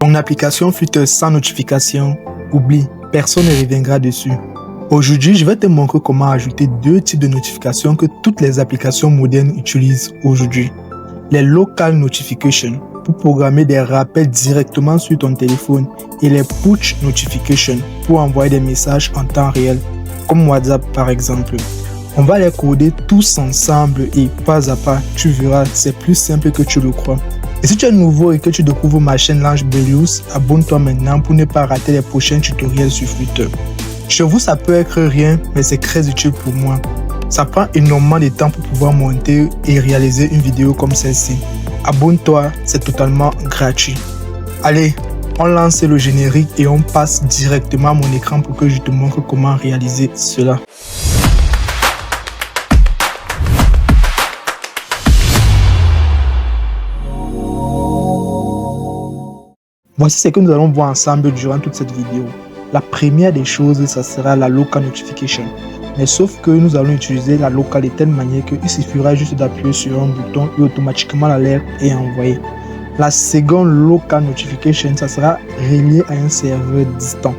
Ton application Flutter sans notification, oublie, personne ne reviendra dessus. Aujourd'hui, je vais te montrer comment ajouter deux types de notifications que toutes les applications modernes utilisent aujourd'hui. Les Local Notifications pour programmer des rappels directement sur ton téléphone et les Push Notifications pour envoyer des messages en temps réel, comme WhatsApp par exemple. On va les coder tous ensemble et pas à pas, tu verras, c'est plus simple que tu le crois. Et si tu es nouveau et que tu découvres ma chaîne Lange Belius, abonne-toi maintenant pour ne pas rater les prochains tutoriels sur Flutter. Chez vous, ça peut être rien, mais c'est très utile pour moi. Ça prend énormément de temps pour pouvoir monter et réaliser une vidéo comme celle-ci. Abonne-toi, c'est totalement gratuit. Allez, on lance le générique et on passe directement à mon écran pour que je te montre comment réaliser cela. Voici ce que nous allons voir ensemble durant toute cette vidéo. La première des choses, ça sera la Local Notification. Mais sauf que nous allons utiliser la Local de telle manière qu'il suffira juste d'appuyer sur un bouton et automatiquement l'alerte est envoyée. La seconde Local Notification, ça sera relié à un serveur distant.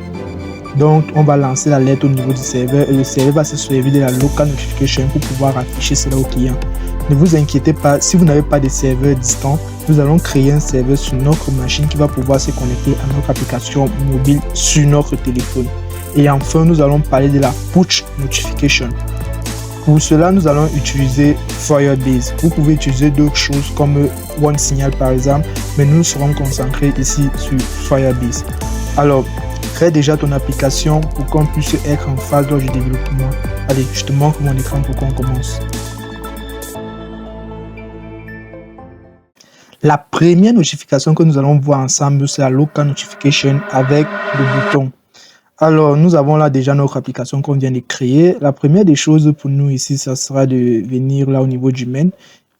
Donc, on va lancer l'alerte au niveau du serveur et le serveur va se servir de la Local Notification pour pouvoir afficher cela au client. Ne vous inquiétez pas, si vous n'avez pas de serveur distant, nous allons créer un serveur sur notre machine qui va pouvoir se connecter à notre application mobile sur notre téléphone. Et enfin, nous allons parler de la Push Notification. Pour cela, nous allons utiliser Firebase. Vous pouvez utiliser d'autres choses comme OneSignal par exemple, mais nous serons concentrés ici sur Firebase. Alors, crée déjà ton application pour qu'on puisse être en phase lors du développement. Allez, je te montre mon écran pour qu'on commence. La première notification que nous allons voir ensemble, c'est la Local Notification avec le bouton. Alors, nous avons là déjà notre application qu'on vient de créer. La première des choses pour nous ici, ça sera de venir là au niveau du main.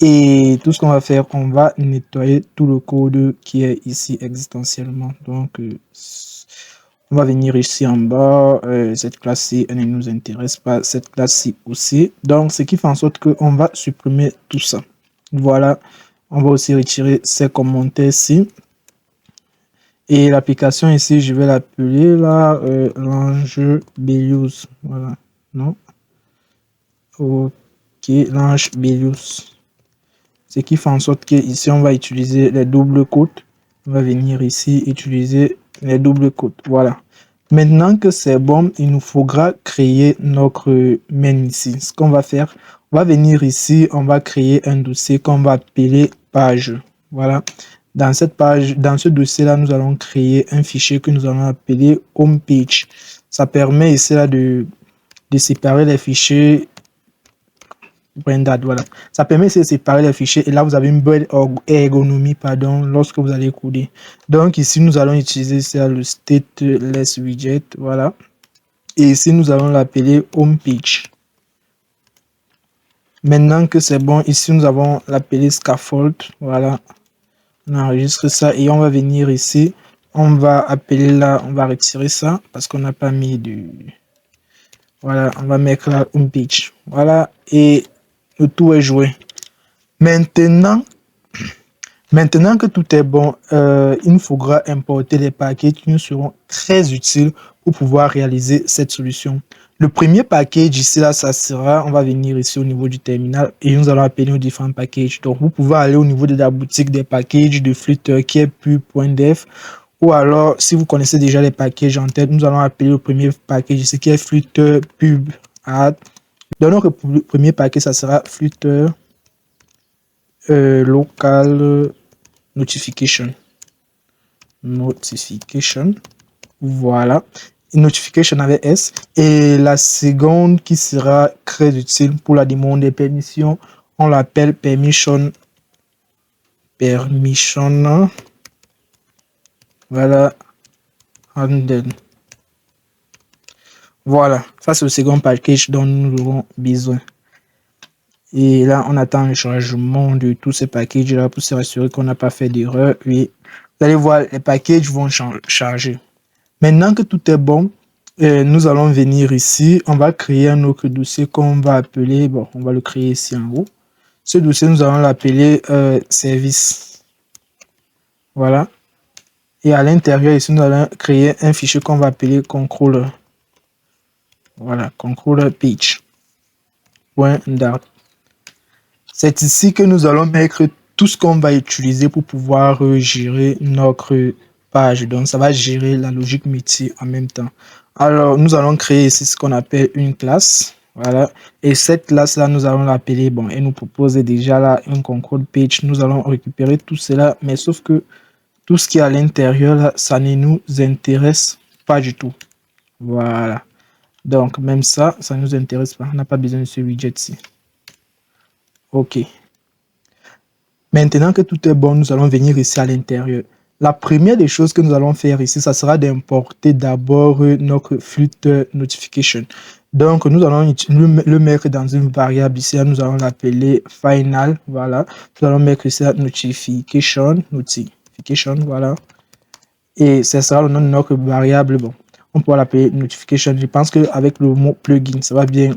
Et tout ce qu'on va faire, on va nettoyer tout le code qui est ici existentiellement. Donc, on va venir ici en bas. Cette classe-ci, elle ne nous intéresse pas. Cette classe-ci aussi. Donc, ce qui fait en sorte qu'on va supprimer tout ça. Voilà. On va aussi retirer ces commentaires-ci. Et l'application ici, je vais l'appeler là Lange Belius. Voilà. Non. Ok, Lange Belius. Ce qui fait en sorte que ici, on va utiliser les doubles côtes. On va venir ici utiliser les doubles côtes. Voilà. Maintenant que c'est bon, il nous faudra créer notre main ici. Ce qu'on va faire, on va venir ici, on va créer un dossier qu'on va appeler page. Voilà. Dans cette page, dans ce dossier-là, nous allons créer un fichier que nous allons appeler homepage. Ça permet ici là de séparer les fichiers. Voilà. Ça permet de séparer les fichiers et là vous avez une bonne ergonomie lorsque vous allez coder. Donc ici nous allons utiliser ça, le stateless widget. Voilà. Et ici nous allons l'appeler homepage. Maintenant que c'est bon, ici nous avons l'appeler scaffold. Voilà. On enregistre ça et on va venir ici. On va appeler là, on va retirer ça parce qu'on n'a pas mis du. Voilà, on va mettre là homepage. Voilà. Et le tout est joué. Maintenant que tout est bon, il nous faudra importer les paquets qui nous seront très utiles pour pouvoir réaliser cette solution. Le premier package ici, là, ça sera, on va venir ici au niveau du terminal et nous allons appeler nos différents packages. Donc, vous pouvez aller au niveau de la boutique des packages de Flutter qui est pub.dev ou alors, si vous connaissez déjà les packages en tête, nous allons appeler le premier package ici qui est Flutter pub add. Dans notre premier paquet, ça sera Flutter Local Notification. Voilà. Notification avec S. Et la seconde qui sera très utile pour la demande des permissions, on l'appelle permission. Voilà. Handle. Voilà, ça c'est le second package dont nous aurons besoin. Et là, on attend le changement de tous ces packages là pour se rassurer qu'on n'a pas fait d'erreur. Oui, vous allez voir, les packages vont charger. Maintenant que tout est bon, nous allons venir ici. On va créer un autre dossier qu'on va appeler, bon, on va le créer ici en haut. Ce dossier, nous allons l'appeler service. Voilà. Et à l'intérieur, ici, nous allons créer un fichier qu'on va appeler controller. Voilà, controller page.dart. C'est ici que nous allons mettre tout ce qu'on va utiliser pour pouvoir gérer notre page. Donc, ça va gérer la logique métier en même temps. Alors, nous allons créer ici ce qu'on appelle une classe. Voilà. Et cette classe-là, nous allons l'appeler, bon, elle nous propose déjà là un control page. Nous allons récupérer tout cela, mais sauf que tout ce qui est à l'intérieur, là, ça ne nous intéresse pas du tout. Voilà. Donc, même ça, ça ne nous intéresse pas. On n'a pas besoin de ce widget-ci. OK. Maintenant que tout est bon, nous allons venir ici à l'intérieur. La première des choses que nous allons faire ici, ça sera d'importer d'abord notre Flutter notification. Donc, nous allons le mettre dans une variable ici. Nous allons l'appeler final. Voilà. Nous allons mettre ici notification. Voilà. Et ce sera le nom de notre variable. Bon, on pourra l'appeler notification. Je pense qu'avec le mot plugin, ça va bien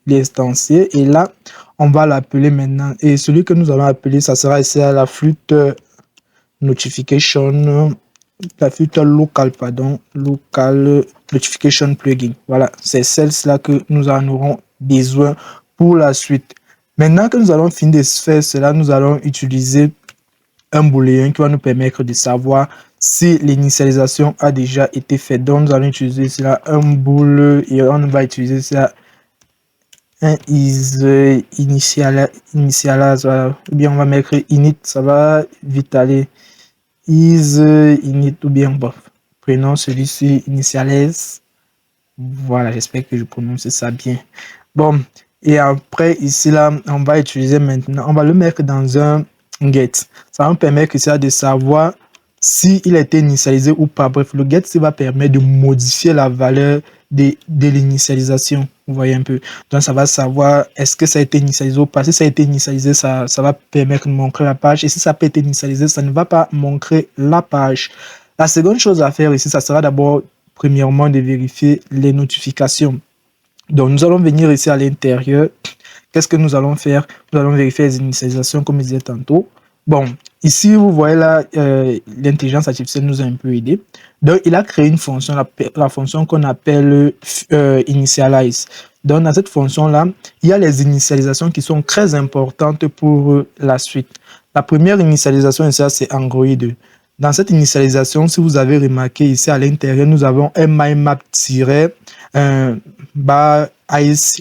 l'instancier. Et là, on va l'appeler maintenant. Et celui que nous allons appeler, ça sera ici à la Flutter notification, la Flutter local, pardon, local notification plugin. Voilà, c'est celle-là que nous en aurons besoin pour la suite. Maintenant que nous allons finir de faire cela, nous allons utiliser un booléen qui va nous permettre de savoir si l'initialisation a déjà été faite. Donc, nous allons utiliser cela, un bool, et on va utiliser ça, un is initialize, voilà. Ou bien on va mettre init, ça va vite aller. Is init, ou bien, bon, prenons celui-ci, initialize. Voilà, j'espère que je prononce ça bien. Bon, et après, ici, là, on va utiliser maintenant, on va le mettre dans un get. Ça va nous permettre ça de savoir s'il a été initialisé ou pas. Bref, le get, ça va permettre de modifier la valeur de l'initialisation. Vous voyez un peu. Donc, ça va savoir est-ce que ça a été initialisé ou pas. Si ça a été initialisé, ça va permettre de montrer la page. Et si ça peut être initialisé, ça ne va pas montrer la page. La seconde chose à faire ici, ça sera d'abord, premièrement, de vérifier les notifications. Donc, nous allons venir ici à l'intérieur. Qu'est-ce que nous allons faire? Nous allons vérifier les initialisations, comme je disais tantôt. Bon, ici, vous voyez là, l'intelligence artificielle nous a un peu aidé. Donc, il a créé une fonction, la fonction qu'on appelle initialize. Donc, dans cette fonction-là, il y a les initialisations qui sont très importantes pour la suite. La première initialisation, c'est Android. Dans cette initialisation, si vous avez remarqué ici à l'intérieur, nous avons un mymap-ice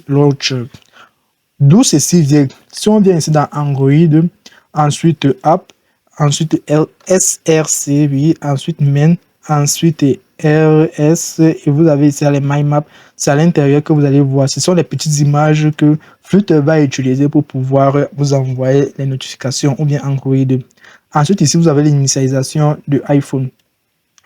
launcher. D'où ceci vient. Si on vient ici dans Android, ensuite App, ensuite SRC, oui, ensuite Main, ensuite RS, et vous avez ici les MyMap. C'est à l'intérieur que vous allez voir. Ce sont les petites images que Flutter va utiliser pour pouvoir vous envoyer les notifications ou bien Android. Ensuite, ici, vous avez l'initialisation de iPhone.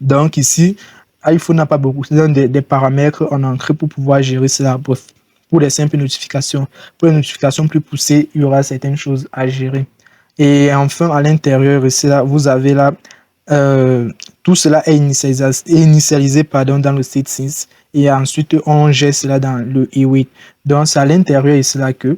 Donc, ici, iPhone n'a pas beaucoup. C'est des paramètres en entrée pour pouvoir gérer cela. Bref, pour les simples notifications. Pour les notifications plus poussées, il y aura certaines choses à gérer. Et enfin, à l'intérieur, ici, là, vous avez là, tout cela est initialisé dans le state 6. Et ensuite, on gère cela dans le E8. Donc, c'est à l'intérieur ici là que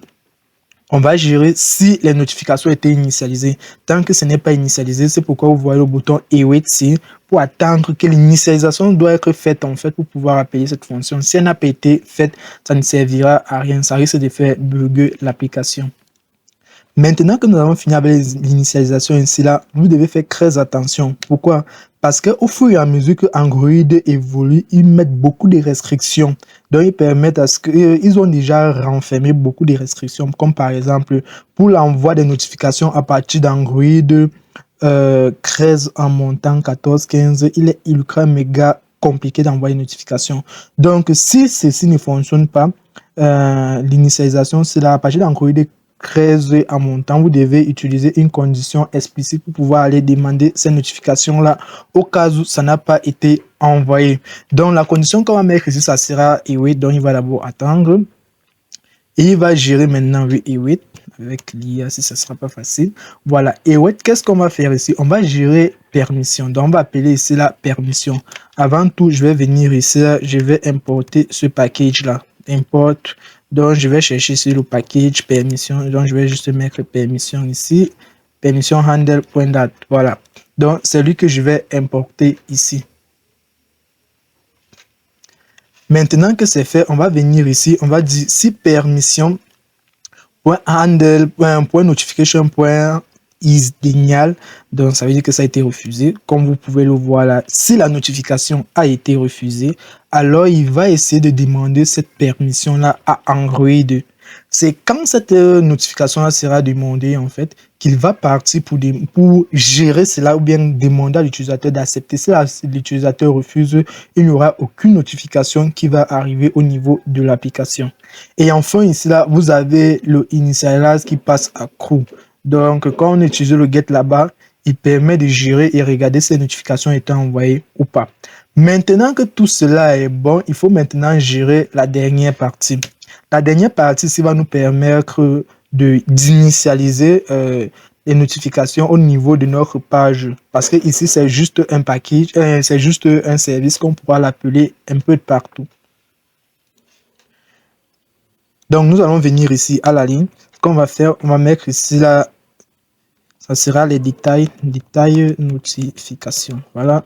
on va gérer si les notifications étaient initialisées. Tant que ce n'est pas initialisé, c'est pourquoi vous voyez le bouton E8 ici pour attendre que l'initialisation doit être faite en fait pour pouvoir appeler cette fonction. Si elle n'a pas été faite, ça ne servira à rien. Ça risque de faire bugger l'application. Maintenant que nous avons fini avec l'initialisation ici là, vous devez faire très attention. Pourquoi? Parce qu'au fur et à mesure que Android évolue, ils mettent beaucoup de restrictions. Donc, ils permettent à ce qu'ils ont déjà renfermé beaucoup de restrictions, comme par exemple, pour l'envoi des notifications à partir d'Android 13 en montant 14, 15, il est ultra méga compliqué d'envoyer une notification. Donc, si ceci ne fonctionne pas, l'initialisation, c'est là à partir d'Android 13 en montant, vous devez utiliser une condition explicite pour pouvoir aller demander ces notifications-là au cas où ça n'a pas été envoyé. Donc, la condition qu'on va mettre ici, ça sera E8. Donc, il va d'abord attendre. Et il va gérer maintenant le E8 avec l'IA si ça ne sera pas facile. Voilà, E8, qu'est-ce qu'on va faire ici? On va gérer permission. Donc, on va appeler ici la permission. Avant tout, je vais venir ici, je vais importer ce package-là. Import. Donc, je vais chercher sur le package permission. Donc, je vais juste mettre permission ici. Permission handle.dat. Voilà. Donc, c'est lui que je vais importer ici. Maintenant que c'est fait, on va venir ici, on va dire si permission .handle, .notification, .is denial. Donc, ça veut dire que ça a été refusé. Comme vous pouvez le voir là, si la notification a été refusée, alors il va essayer de demander cette permission-là à Android. C'est quand cette notification-là sera demandée, en fait, qu'il va partir pour gérer cela ou bien demander à l'utilisateur d'accepter. Si l'utilisateur refuse, il n'y aura aucune notification qui va arriver au niveau de l'application. Et enfin, ici, là, vous avez le initialize qui passe à crew. Donc, quand on utilise le get là-bas, il permet de gérer et regarder si les notifications étaient envoyées ou pas. Maintenant que tout cela est bon, il faut maintenant gérer la dernière partie. La dernière partie, ça va nous permettre d'initialiser les notifications au niveau de notre page. Parce que ici, c'est juste un package, c'est juste un service qu'on pourra l'appeler un peu de partout. Donc, nous allons venir ici à la ligne. Ce qu'on va faire, on va mettre ici là, ça sera les détails notification. Voilà.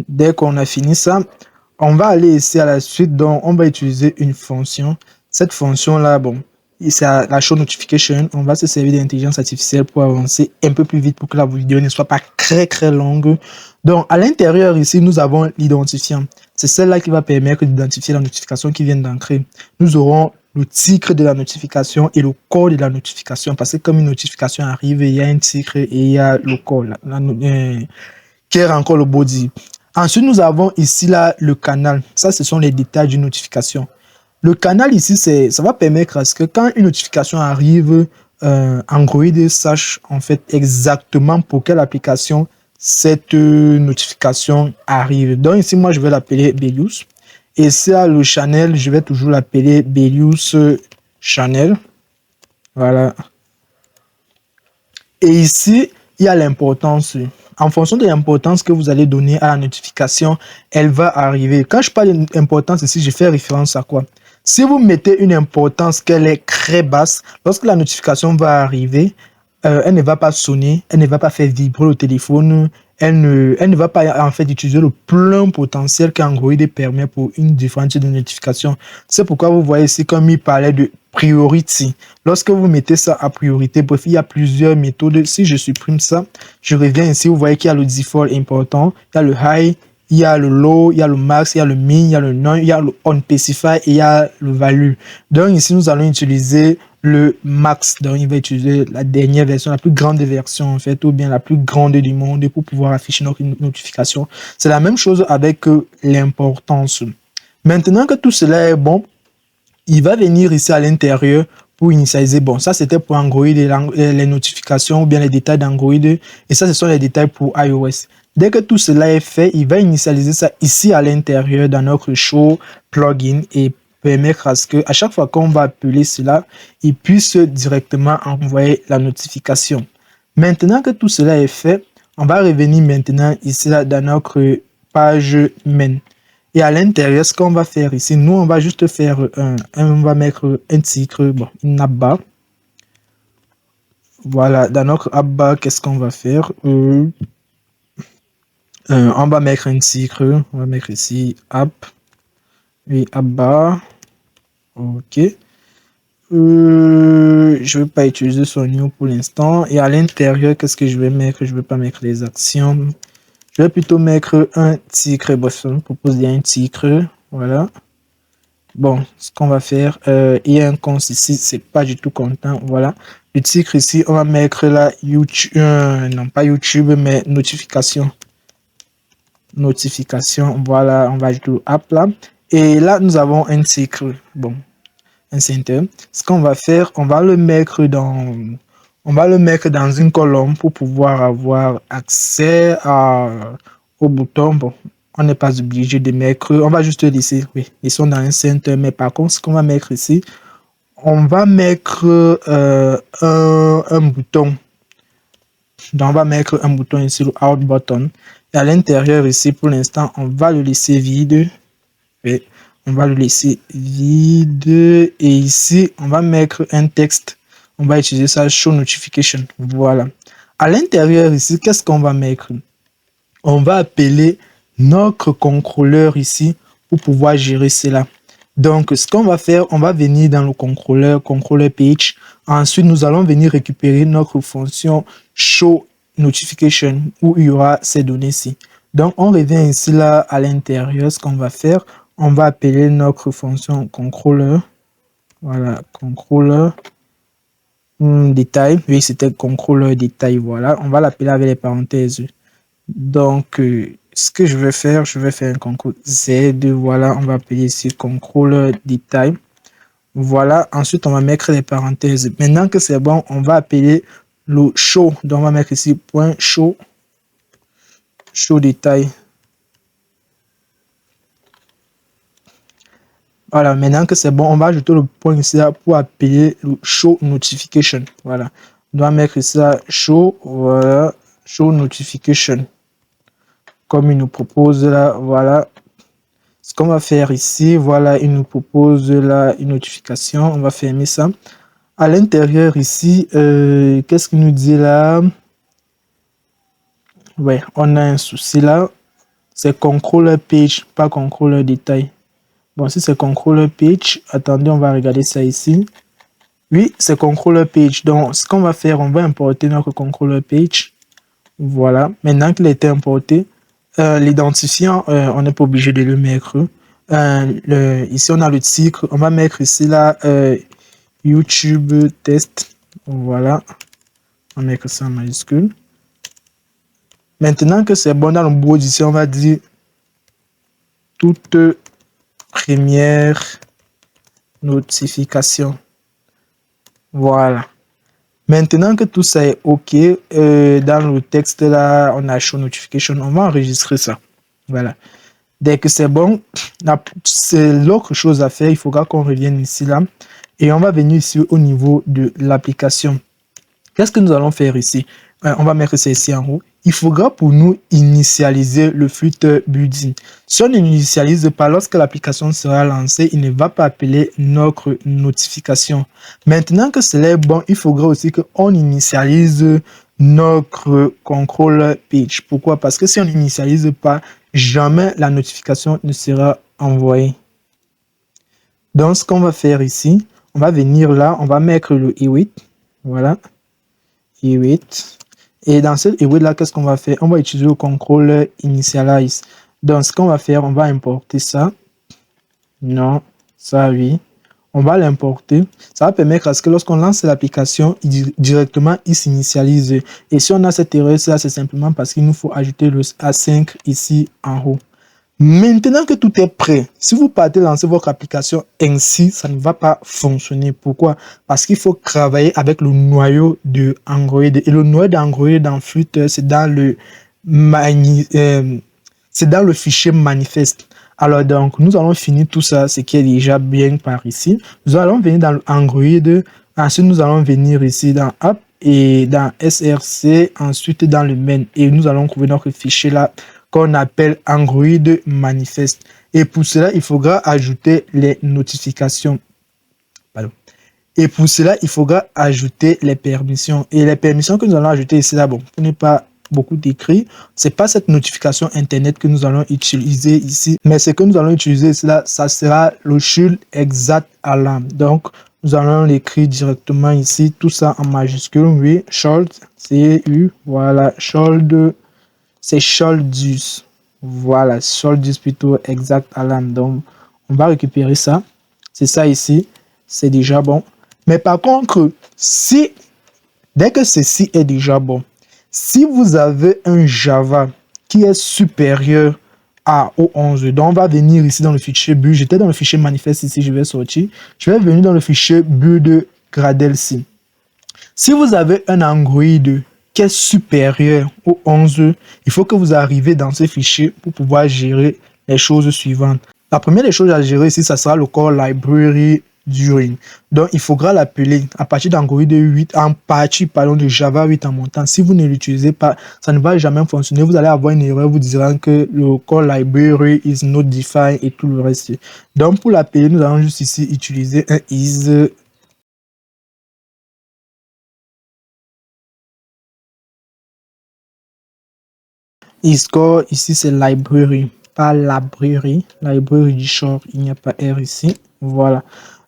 Dès qu'on a fini ça, on va aller ici à la suite. Donc, on va utiliser une fonction. Cette fonction-là, bon, c'est la show notification. On va se servir d'intelligence artificielle pour avancer un peu plus vite pour que la vidéo ne soit pas très longue. Donc, à l'intérieur ici, nous avons l'identifiant. C'est celle-là qui va permettre d'identifier la notification qui vient d'entrer. Nous aurons le titre de la notification et le code de la notification. Parce que comme une notification arrive, il y a un titre et il y a le code, qui est encore le body. Ensuite, nous avons ici là le canal. Ça, ce sont les détails d'une notification. Le canal ici, ça va permettre à ce que quand une notification arrive, Android sache en fait exactement pour quelle application cette notification arrive. Donc ici, moi, je vais l'appeler Belius. Et ça, le channel, je vais toujours l'appeler Belius Channel. Voilà. Et ici, il y a l'importance. En fonction de l'importance que vous allez donner à la notification, elle va arriver. Quand je parle d'importance ici, je fais référence à quoi? Si vous mettez une importance qu'elle est très basse, lorsque la notification va arriver, elle ne va pas sonner, elle ne va pas faire vibrer le téléphone, elle ne va pas en fait utiliser le plein potentiel qu'Android permet pour une différente de notification. C'est pourquoi vous voyez ici comme il parlait de priority. Lorsque vous mettez ça à priorité, bref, il y a plusieurs méthodes. Si je supprime ça, je reviens ici, vous voyez qu'il y a le default important, il y a le high, il y a le low, il y a le max, il y a le min, il y a le none, il y a le unspecified et il y a le value. Donc ici, nous allons utiliser le max. Donc il va utiliser la dernière version, la plus grande version en fait, ou bien la plus grande du monde pour pouvoir afficher notre notification. C'est la même chose avec l'importance. Maintenant que tout cela est bon, il va venir ici à l'intérieur pour initialiser. Bon, ça c'était pour Android, les notifications ou bien les détails d'Android. Et ça, ce sont les détails pour iOS. Dès que tout cela est fait, il va initialiser ça ici à l'intérieur dans notre show plugin et permettre à ce que à chaque fois qu'on va appeler cela, il puisse directement envoyer la notification. Maintenant que tout cela est fait, on va revenir maintenant ici là, dans notre page main. Et à l'intérieur, ce qu'on va faire ici, nous, on va juste faire on va mettre un titre, bon, une app bar. Voilà, dans notre app bar, qu'est-ce qu'on va faire? On va mettre un titre, on va mettre ici app, oui, app bar. Ok. Je ne vais pas utiliser son new pour l'instant. Et à l'intérieur, qu'est-ce que je vais mettre? Je ne vais pas mettre les actions. Je vais plutôt mettre un titre. Bref, on propose il y a un titre. Voilà. Bon, ce qu'on va faire, il y a un compte ici, c'est pas du tout content. Voilà. Le titre ici, on va mettre là YouTube, non pas YouTube, mais notification. Notification. Voilà, on va ajouter app là. Et là, nous avons un titre. Bon, un center. Ce qu'on va faire, on va le mettre dans une colonne pour pouvoir avoir accès au bouton. Bon, on n'est pas obligé de mettre, on va juste laisser, oui, ils sont dans un center, mais par contre, ce qu'on va mettre ici, on va mettre un bouton. Donc, on va mettre un bouton ici, le out button. Et à l'intérieur ici, pour l'instant, on va le laisser vide. Oui. On va le laisser vide et ici on va mettre un texte. On va utiliser ça show notification. Voilà. À l'intérieur ici, qu'est-ce qu'on va mettre? On va appeler notre contrôleur ici pour pouvoir gérer cela. Donc, ce qu'on va faire, on va venir dans le contrôleur page. Ensuite, nous allons venir récupérer notre fonction show notification où il y aura ces données-ci. Donc, on revient ici là à l'intérieur. Ce qu'on va faire, on va appeler notre fonction contrôleur. Voilà, contrôleur détail. Oui, c'était contrôleur détail. Voilà, on va l'appeler avec les parenthèses. Donc, ce que je vais faire un contrôle Z. Voilà, on va appeler ici contrôleur détail. Voilà, ensuite on va mettre les parenthèses. Maintenant que c'est bon, on va appeler le show. Donc on va mettre ici point show détail. Voilà, maintenant que c'est bon, on va ajouter le point ici là pour appeler le show notification. Voilà, on doit mettre ici là show, voilà, show notification. Comme il nous propose là, voilà. Ce qu'on va faire ici, voilà, il nous propose là une notification. On va fermer ça. À l'intérieur ici, qu'est-ce qu'il nous dit là? Ouais, on a un souci là. C'est contrôleur page, pas contrôleur détail. Bon, si c'est contrôleur page, attendez, on va regarder ça ici. Oui, c'est contrôleur page. Donc, ce qu'on va faire, on va importer notre contrôleur page. Voilà. Maintenant qu'il a été importé, l'identifiant, on n'est pas obligé de le mettre. Ici, on a le titre. On va mettre ici là YouTube test. Voilà. On va mettre ça en majuscule. Maintenant que c'est bon, dans le bout d'ici, on va dire toute première notification. Voilà. Maintenant que tout ça est OK, dans le texte là, on a show notification, on va enregistrer ça. Voilà. Dès que c'est bon, c'est l'autre chose à faire. Il faudra qu'on revienne ici là et on va venir ici au niveau de l'application. Qu'est-ce que nous allons faire ici? On va mettre ça ici en haut. Il faudra pour nous initialiser le Flutter building. Si on n'initialise pas, lorsque l'application sera lancée, il ne va pas appeler notre notification. Maintenant que cela est bon, il faudra aussi qu'on initialise notre control page. Pourquoi? Parce que si on n'initialise pas, jamais la notification ne sera envoyée. Donc, ce qu'on va faire ici, on va venir là, on va mettre le E8. Voilà. E8. Et dans ce E8 là, qu'est-ce qu'on va faire? On va utiliser le contrôle initialize. Donc, ce qu'on va faire, on va importer ça. Non, ça oui. On va l'importer. Ça va permettre à ce que lorsqu'on lance l'application, directement, il s'initialise. Et si on a cette erreur, ça c'est simplement parce qu'il nous faut ajouter le A5 ici en haut. Maintenant que tout est prêt, si vous partez lancer votre application ainsi, ça ne va pas fonctionner. Pourquoi? Parce qu'il faut travailler avec le noyau de Android. Et le noyau d'Android dans Flutter, c'est dans le fichier manifeste. Alors donc, nous allons finir tout ça, ce qui est déjà bien par ici. Nous allons venir dans Android. Ensuite, nous allons venir ici dans App et dans SRC. Ensuite, dans le main. Et nous allons trouver notre fichier là qu'on appelle Android manifeste. Et pour cela, il faudra ajouter les notifications. Pardon. Et pour cela, il faudra ajouter les permissions. Et les permissions que nous allons ajouter ici, là, bon, ce n'est pas beaucoup décrit. C'est pas cette notification internet que nous allons utiliser ici, mais ce que nous allons utiliser ici, là, ça sera le Shield Exact Alarm. Donc, nous allons l'écrire directement ici, tout ça en majuscule, oui, Shield, C-U, voilà, Shield. C'est Sholdus. Voilà, Sholdus plutôt Exact Alarm. Donc, on va récupérer ça. C'est ça ici. C'est déjà bon. Mais par contre, dès que ceci est déjà bon, si vous avez un Java qui est supérieur au 11, donc on va venir ici dans le fichier build. J'étais dans le fichier manifeste ici, je vais sortir. Je vais venir dans le fichier build Gradle-C. Si vous avez un Android qui est supérieur au 11, il faut que vous arriviez dans ce fichier pour pouvoir gérer les choses suivantes. La première des choses à gérer ici, ça sera le core library during. Donc, il faudra l'appeler à partir d'Android 8, en partie, pardon, de Java 8 en montant. Si vous ne l'utilisez pas, ça ne va jamais fonctionner. Vous allez avoir une erreur vous disant que le core library is not defined et tout le reste. Donc, pour l'appeler, nous allons juste ici utiliser un is Score, ici c'est library, pas library, library du short, il n'y a pas R ici. Voilà.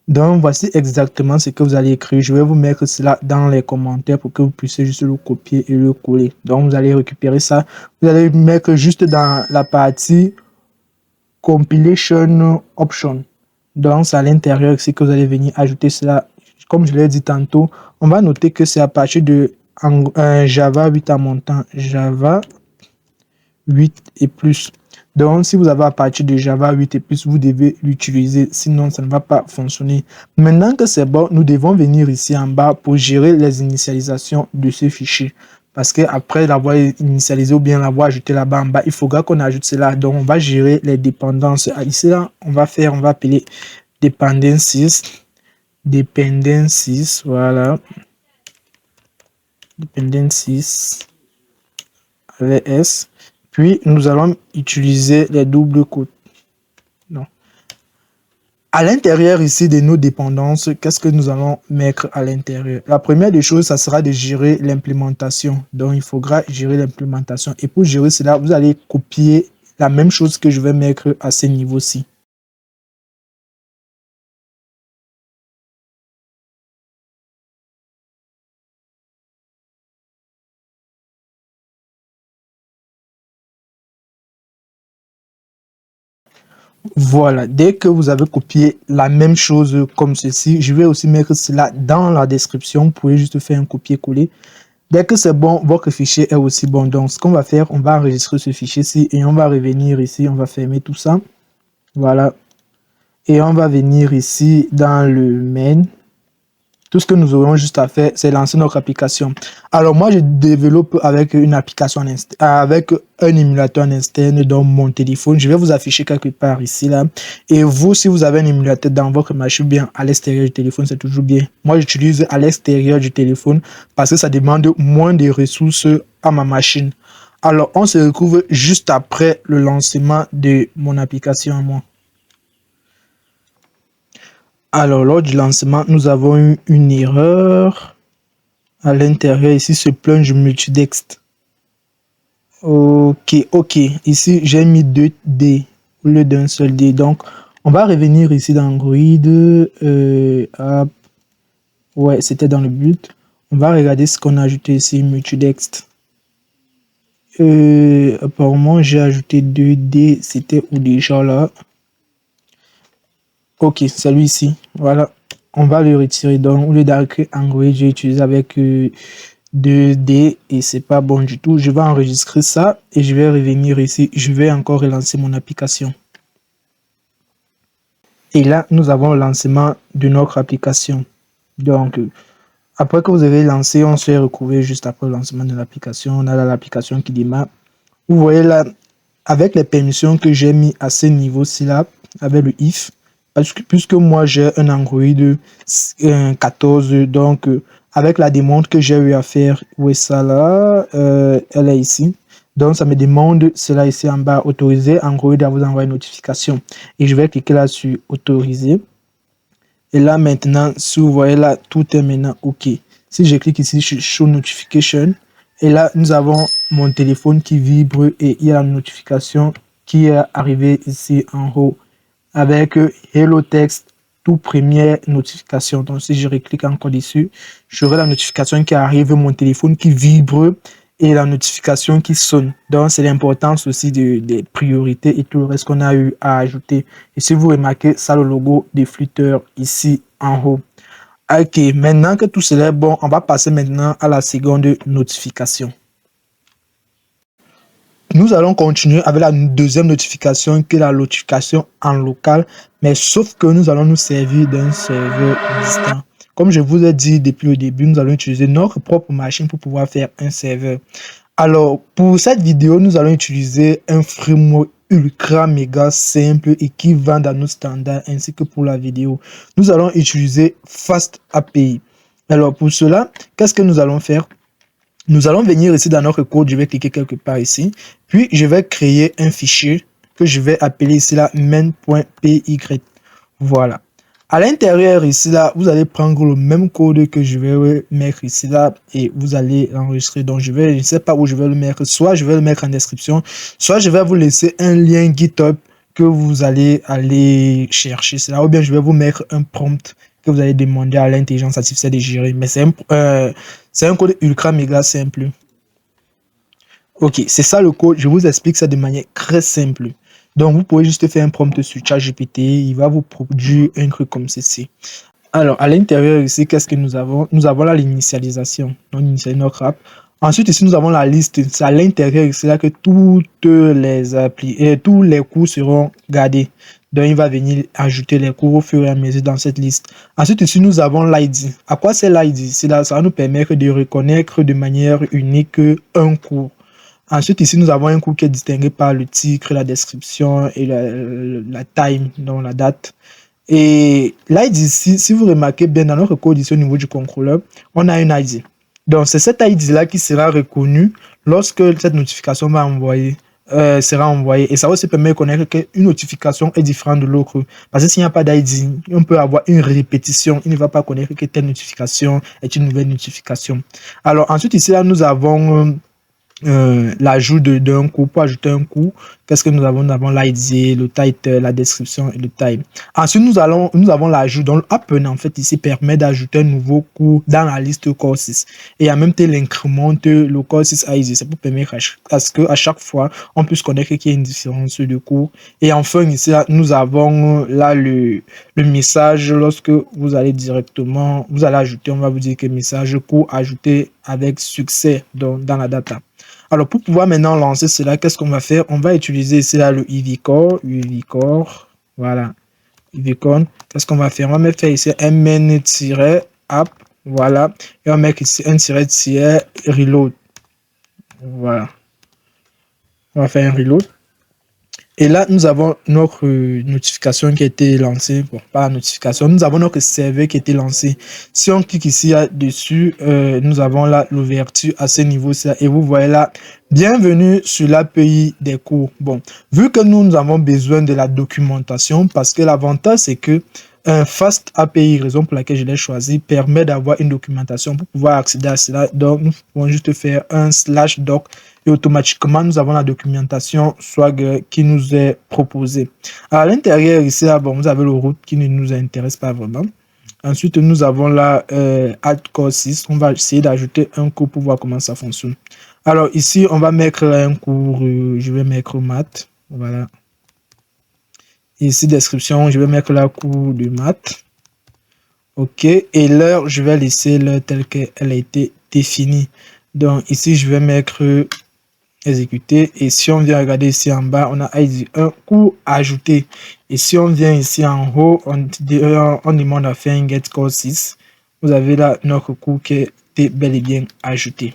Donc, voici exactement ce que vous allez écrire. Je vais vous mettre cela dans les commentaires pour que vous puissiez juste le copier et le coller. Donc, vous allez récupérer ça. Vous allez mettre juste dans la partie compilation option. Donc, c'est à l'intérieur ici que vous allez venir ajouter cela. Comme je l'ai dit tantôt, on va noter que c'est à partir de Java 8 en montant. Java 8 et plus. Donc, si vous avez à partir de Java 8 et plus, vous devez l'utiliser, sinon ça ne va pas fonctionner. Maintenant que c'est bon, nous devons venir ici en bas pour gérer les initialisations de ce fichier. Parce qu'après l'avoir initialisé ou bien l'avoir ajouté là-bas en bas, il faudra qu'on ajoute cela. Donc, on va gérer les dépendances. Ici, là, on va appeler dependencies. Dependencies, voilà. Dependencies avec S. Puis, nous allons utiliser les doubles quotes. Non. À l'intérieur ici de nos dépendances, qu'est-ce que nous allons mettre à l'intérieur? La première des choses, ça sera de gérer l'implémentation. Donc, il faudra gérer l'implémentation. Et pour gérer cela, vous allez copier la même chose que je vais mettre à ce niveau-ci. Voilà, dès que vous avez copié la même chose comme ceci, je vais aussi mettre cela dans la description. Vous pouvez juste faire un copier-coller. Dès que c'est bon, votre fichier est aussi bon. Donc, ce qu'on va faire, on va enregistrer ce fichier-ci et on va revenir ici. On va fermer tout ça. Voilà. Et on va venir ici dans le main. Tout ce que nous aurons juste à faire, c'est lancer notre application. Alors, moi, je développe avec une application, avec un émulateur en externe dans mon téléphone. Je vais vous afficher quelque part ici, là. Et vous, si vous avez un émulateur dans votre machine, bien à l'extérieur du téléphone, c'est toujours bien. Moi, j'utilise à l'extérieur du téléphone parce que ça demande moins de ressources à ma machine. Alors, on se retrouve juste après le lancement de mon application à moi. Alors, lors du lancement, nous avons eu une erreur à l'intérieur. Ici, ce plunge multidext. Ok. Ici, j'ai mis 2 D au lieu d'un seul D. Donc, on va revenir ici dans Android. Ouais, c'était dans le but. On va regarder ce qu'on a ajouté ici, multidext. Apparemment, j'ai ajouté 2 D. C'était où déjà là? Ok, celui-ci. Voilà. On va le retirer. Donc, au lieu d'écrire Android, j'ai utilisé avec 2D et c'est pas bon du tout. Je vais enregistrer ça et je vais revenir ici. Je vais encore relancer mon application. Et là, nous avons le lancement de notre application. Donc, après que vous avez lancé, on se retrouve juste après le lancement de l'application. On a là l'application qui démarre. Vous voyez là, avec les permissions que j'ai mis à ce niveau-ci là, avec le if, puisque moi j'ai un Android 14, donc avec la demande que j'ai eu à faire, où est ça là, elle est ici. Donc ça me demande cela ici en bas, autoriser Android à vous envoyer une notification. Et je vais cliquer là sur autoriser. Et là maintenant, si vous voyez là, tout est maintenant OK. Si je clique ici sur show notification, et là nous avons mon téléphone qui vibre et il y a la notification qui est arrivée ici en haut avec Hello Text, tout première notification. Donc si je reclique encore dessus, j'aurai la notification qui arrive, mon téléphone qui vibre et la notification qui sonne. Donc c'est l'importance aussi des priorités et tout le reste qu'on a eu à ajouter. Et si vous remarquez, ça le logo des flûteurs ici en haut. Ok, maintenant que tout cela est bon, on va passer maintenant à la seconde notification. Nous allons continuer avec la deuxième notification qui est la notification en local, mais sauf que nous allons nous servir d'un serveur distant. Comme je vous ai dit depuis le début, nous allons utiliser notre propre machine pour pouvoir faire un serveur. Alors, pour cette vidéo, nous allons utiliser un framework ultra méga simple et qui va dans nos standards ainsi que pour la vidéo. Nous allons utiliser Fast API. Alors, pour cela, qu'est-ce que nous allons faire? Nous allons venir ici dans notre code, je vais cliquer quelque part ici, puis je vais créer un fichier que je vais appeler ici la main.py. Voilà. À l'intérieur ici là, vous allez prendre le même code que je vais mettre ici là et vous allez l'enregistrer. Donc je ne sais pas où je vais le mettre. Soit je vais le mettre en description, soit je vais vous laisser un lien GitHub que vous allez aller chercher cela, ou bien je vais vous mettre un prompt que vous allez demander à l'intelligence artificielle de gérer. Mais c'est un code ultra méga simple. Ok, c'est ça le code. Je vous explique ça de manière très simple. Donc, vous pouvez juste faire un prompt sur ChatGPT. Il va vous produire un truc comme ceci. Alors, à l'intérieur ici, qu'est-ce que nous avons? Nous avons là l'initialisation. On initialise notre app. Ensuite, ici, nous avons la liste. C'est à l'intérieur, c'est là que toutes les applis et tous les cours seront gardés. Donc, il va venir ajouter les cours au fur et à mesure dans cette liste. Ensuite, ici, nous avons l'ID. À quoi c'est l'ID? C'est là, ça va nous permettre de reconnaître de manière unique un cours. Ensuite, ici, nous avons un cours qui est distingué par le titre, la description et la time, donc la date. Et l'ID ici, si vous remarquez bien dans notre code ici au niveau du contrôleur, on a une ID. Donc, c'est cette ID-là qui sera reconnue lorsque cette notification sera envoyée. Et ça va aussi permettre de connaître qu'une notification est différente de l'autre. Parce que s'il n'y a pas d'ID, on peut avoir une répétition. Il ne va pas connaître que telle notification est une nouvelle notification. Alors, ensuite, ici, là, nous avons l'ajout d'un coup. Pour ajouter un coup, qu'est-ce que nous avons? Nous avons l'ID, le title, la description et le time. Ensuite, nous avons l'ajout. Donc, Appen, en fait, ici, permet d'ajouter un nouveau coup dans la liste courses. Et en même temps, l'incrémente le courses ID. C'est pour permettre à ce qu'à chaque fois, on puisse connaître qu'il y a une différence de cours. Et enfin, ici, là, nous avons là le message. Lorsque vous allez directement, vous allez ajouter, on va vous dire que message cours ajouté avec succès dans la data. Alors, pour pouvoir maintenant lancer cela, qu'est-ce qu'on va faire? On va utiliser ici là, le UV-Core. Voilà, UV-Core. Qu'est-ce qu'on va faire? On va mettre ici mn-app. Voilà. Et on va mettre ici un -reload. Voilà. On va faire un reload. Et là, nous avons notre notification qui a été lancée. Bon, pas la notification. Nous avons notre serveur qui a été lancé. Si on clique ici dessus, nous avons là l'ouverture à ce niveau-là. Et vous voyez là, bienvenue sur l'API des cours. Bon, vu que nous avons besoin de la documentation, parce que l'avantage, c'est que un Fast API, raison pour laquelle je l'ai choisi, permet d'avoir une documentation pour pouvoir accéder à cela. Donc, nous pouvons juste faire un /doc et automatiquement, nous avons la documentation Swagger qui nous est proposée. À l'intérieur, ici, là, bon, vous avez le route qui ne nous intéresse pas vraiment. Ensuite, nous avons là Add Courses. On va essayer d'ajouter un cours pour voir comment ça fonctionne. Alors, ici, on va mettre un cours, je vais mettre maths. Voilà. Ici, description, je vais mettre la cours de maths. OK. Et l'heure, je vais laisser l'heure telle qu'elle a été définie. Donc, ici, je vais mettre exécuter. Et si on vient regarder ici en bas, on a un cours ajouté. Et si on vient ici en haut, on demande à faire un get courses. Vous avez là notre cours qui est bel et bien ajouté.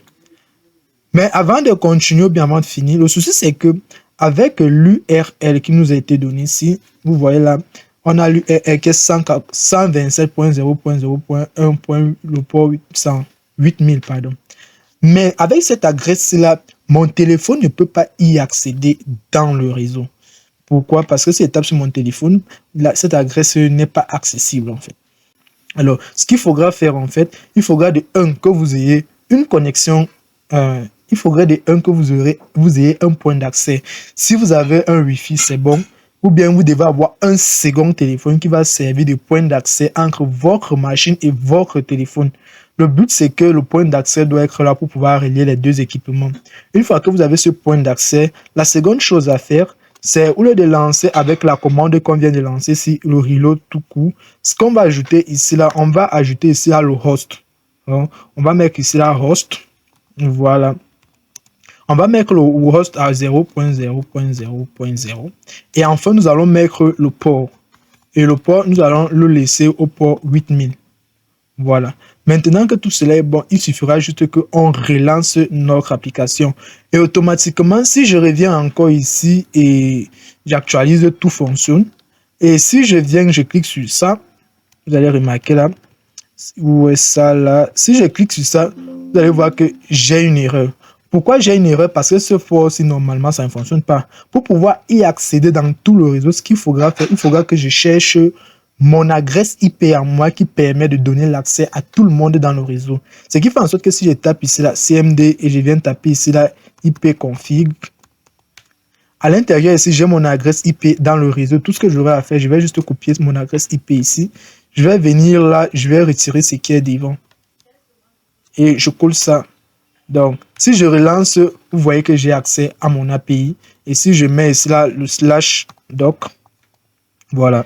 Mais avant de continuer, bien avant de finir, le souci c'est que avec l'URL qui nous a été donné ici, vous voyez là, on a l'URL qui est 127.0.0.1. le port 8000, pardon. Mais avec cette adresse-là, mon téléphone ne peut pas y accéder dans le réseau. Pourquoi? Parce que si je tape sur mon téléphone, cette adresse n'est pas accessible en fait. Alors, ce qu'il faudra faire en fait, il faudra que vous ayez une connexion. Il faudrait que vous ayez un point d'accès. Si vous avez un Wi-Fi, c'est bon. Ou bien vous devez avoir un second téléphone qui va servir de point d'accès entre votre machine et votre téléphone. Le but, c'est que le point d'accès doit être là pour pouvoir relier les deux équipements. Une fois que vous avez ce point d'accès, la seconde chose à faire, c'est au lieu de lancer avec la commande qu'on vient de lancer ici, le reload tout court, ce qu'on va ajouter ici, là, on va ajouter ici là, le host. On va mettre ici là, host. Voilà. On va mettre le host à 0.0.0.0. Et enfin, nous allons mettre le port. Et le port, nous allons le laisser au port 8000. Voilà. Maintenant que tout cela est bon, il suffira juste qu'on relance notre application. Et automatiquement, si je reviens encore ici et j'actualise, tout fonctionne. Et si je viens, je clique sur ça, vous allez remarquer là, où est ça là? Si je clique sur ça, vous allez voir que j'ai une erreur. Pourquoi j'ai une erreur? Parce que ce port, si normalement ça ne fonctionne pas. Pour pouvoir y accéder dans tout le réseau, ce qu'il faudra faire, il faudra que je cherche mon adresse IP à moi qui permet de donner l'accès à tout le monde dans le réseau. Ce qui fait en sorte que si je tape ici la CMD et je viens taper ici la IP config, à l'intérieur ici, j'ai mon adresse IP dans le réseau. Tout ce que j'aurai à faire, je vais juste copier mon adresse IP ici. Je vais venir là, je vais retirer ce qui est devant. Et je colle ça. Donc, si je relance, vous voyez que j'ai accès à mon API. Et si je mets ici là le /doc, voilà.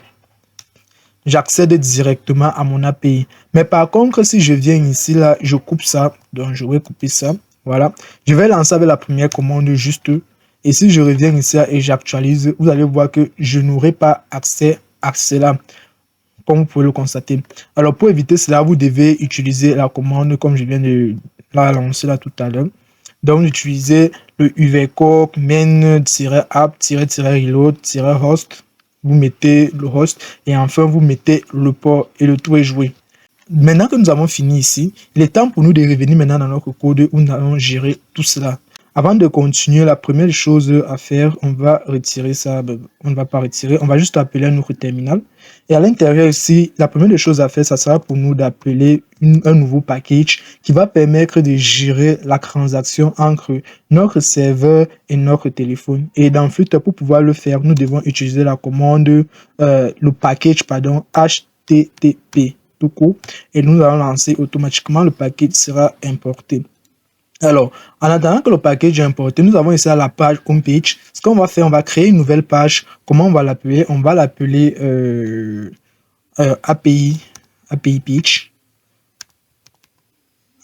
J'accède directement à mon API. Mais par contre, si je viens ici, là, je coupe ça. Donc, je vais couper ça. Voilà. Je vais lancer avec la première commande juste. Et si je reviens ici et j'actualise, vous allez voir que je n'aurai pas accès à cela, comme vous pouvez le constater. Alors, pour éviter cela, vous devez utiliser la commande comme je viens de la lancer là tout à l'heure. Donc, utilisez le uvercork main-app-reload-host. Vous mettez le host et enfin vous mettez le port et le tout est joué. Maintenant que nous avons fini ici, il est temps pour nous de revenir maintenant dans notre code où nous allons gérer tout cela. Avant de continuer, la première chose à faire, on va retirer ça, on ne va pas retirer, on va juste appeler notre terminal. Et à l'intérieur ici, la première chose à faire, ça sera pour nous d'appeler un nouveau package qui va permettre de gérer la transaction entre notre serveur et notre téléphone. Et dans Flutter, pour pouvoir le faire, nous devons utiliser la commande, le package, pardon, HTTP tout court. Et nous allons lancer automatiquement, le package sera importé. Alors, en attendant que le package est importé, nous avons ici à la page homepage. Ce qu'on va faire, on va créer une nouvelle page. Comment on va l'appeler? On va l'appeler API page.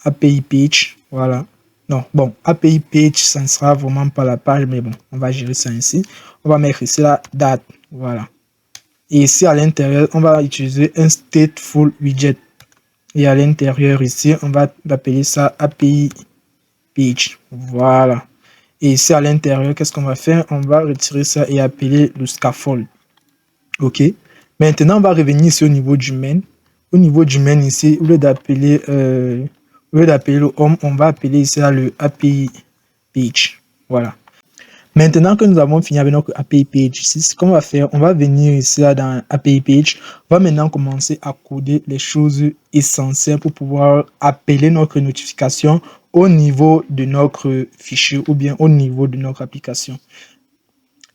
API page, voilà. Non, bon, API page, ça ne sera vraiment pas la page, mais bon, on va gérer ça ainsi. On va mettre ici la date, voilà. Et ici à l'intérieur, on va utiliser un stateful widget. Et à l'intérieur ici, on va appeler ça API page, voilà. Et ici à l'intérieur, qu'est-ce qu'on va faire? On va retirer ça et appeler le scaffold. Ok. Maintenant, on va revenir ici au niveau du main. Au niveau du main ici, au lieu d'appeler le home, on va appeler ici là, le API page. Voilà. Maintenant que nous avons fini avec notre API page, ici, ce qu'on va faire, on va venir ici là, dans API page. On va maintenant commencer à coder les choses essentielles pour pouvoir appeler notre notification au niveau de notre fichier ou bien au niveau de notre application.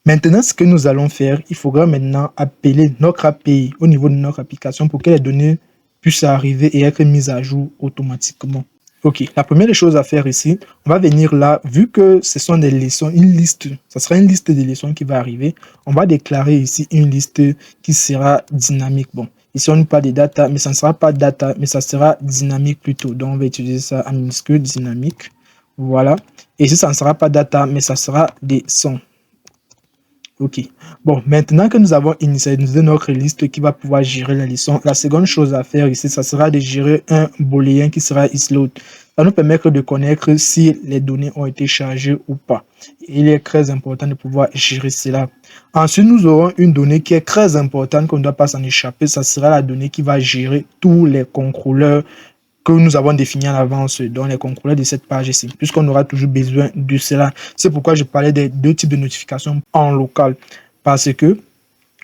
Maintenant, ce que nous allons faire, il faudra maintenant appeler notre API au niveau de notre application pour que les données puissent arriver et être mises à jour automatiquement. Ok, la première chose à faire ici, on va venir là, vu que ce sont des leçons, une liste, ça sera une liste de leçons qui va arriver, on va déclarer ici une liste qui sera dynamique. Bon, ici on ne parle de data, mais ça ne sera pas data, mais ça sera dynamique plutôt. Donc on va utiliser ça en minuscule, dynamique, voilà. Et ici ça ne sera pas data, mais ça sera des sons. Ok, bon, maintenant que nous avons initialisé notre liste qui va pouvoir gérer la leçon, la seconde chose à faire ici, ça sera de gérer un booléen qui sera isload. Ça nous permettra de connaître si les données ont été chargées ou pas. Il est très important de pouvoir gérer cela. Ensuite, nous aurons une donnée qui est très importante qu'on ne doit pas s'en échapper. Ça sera la donnée qui va gérer tous les contrôleurs que nous avons défini en avance dans les contrôleurs de cette page ici, puisqu'on aura toujours besoin de cela. C'est pourquoi je parlais des deux types de notifications en local, parce que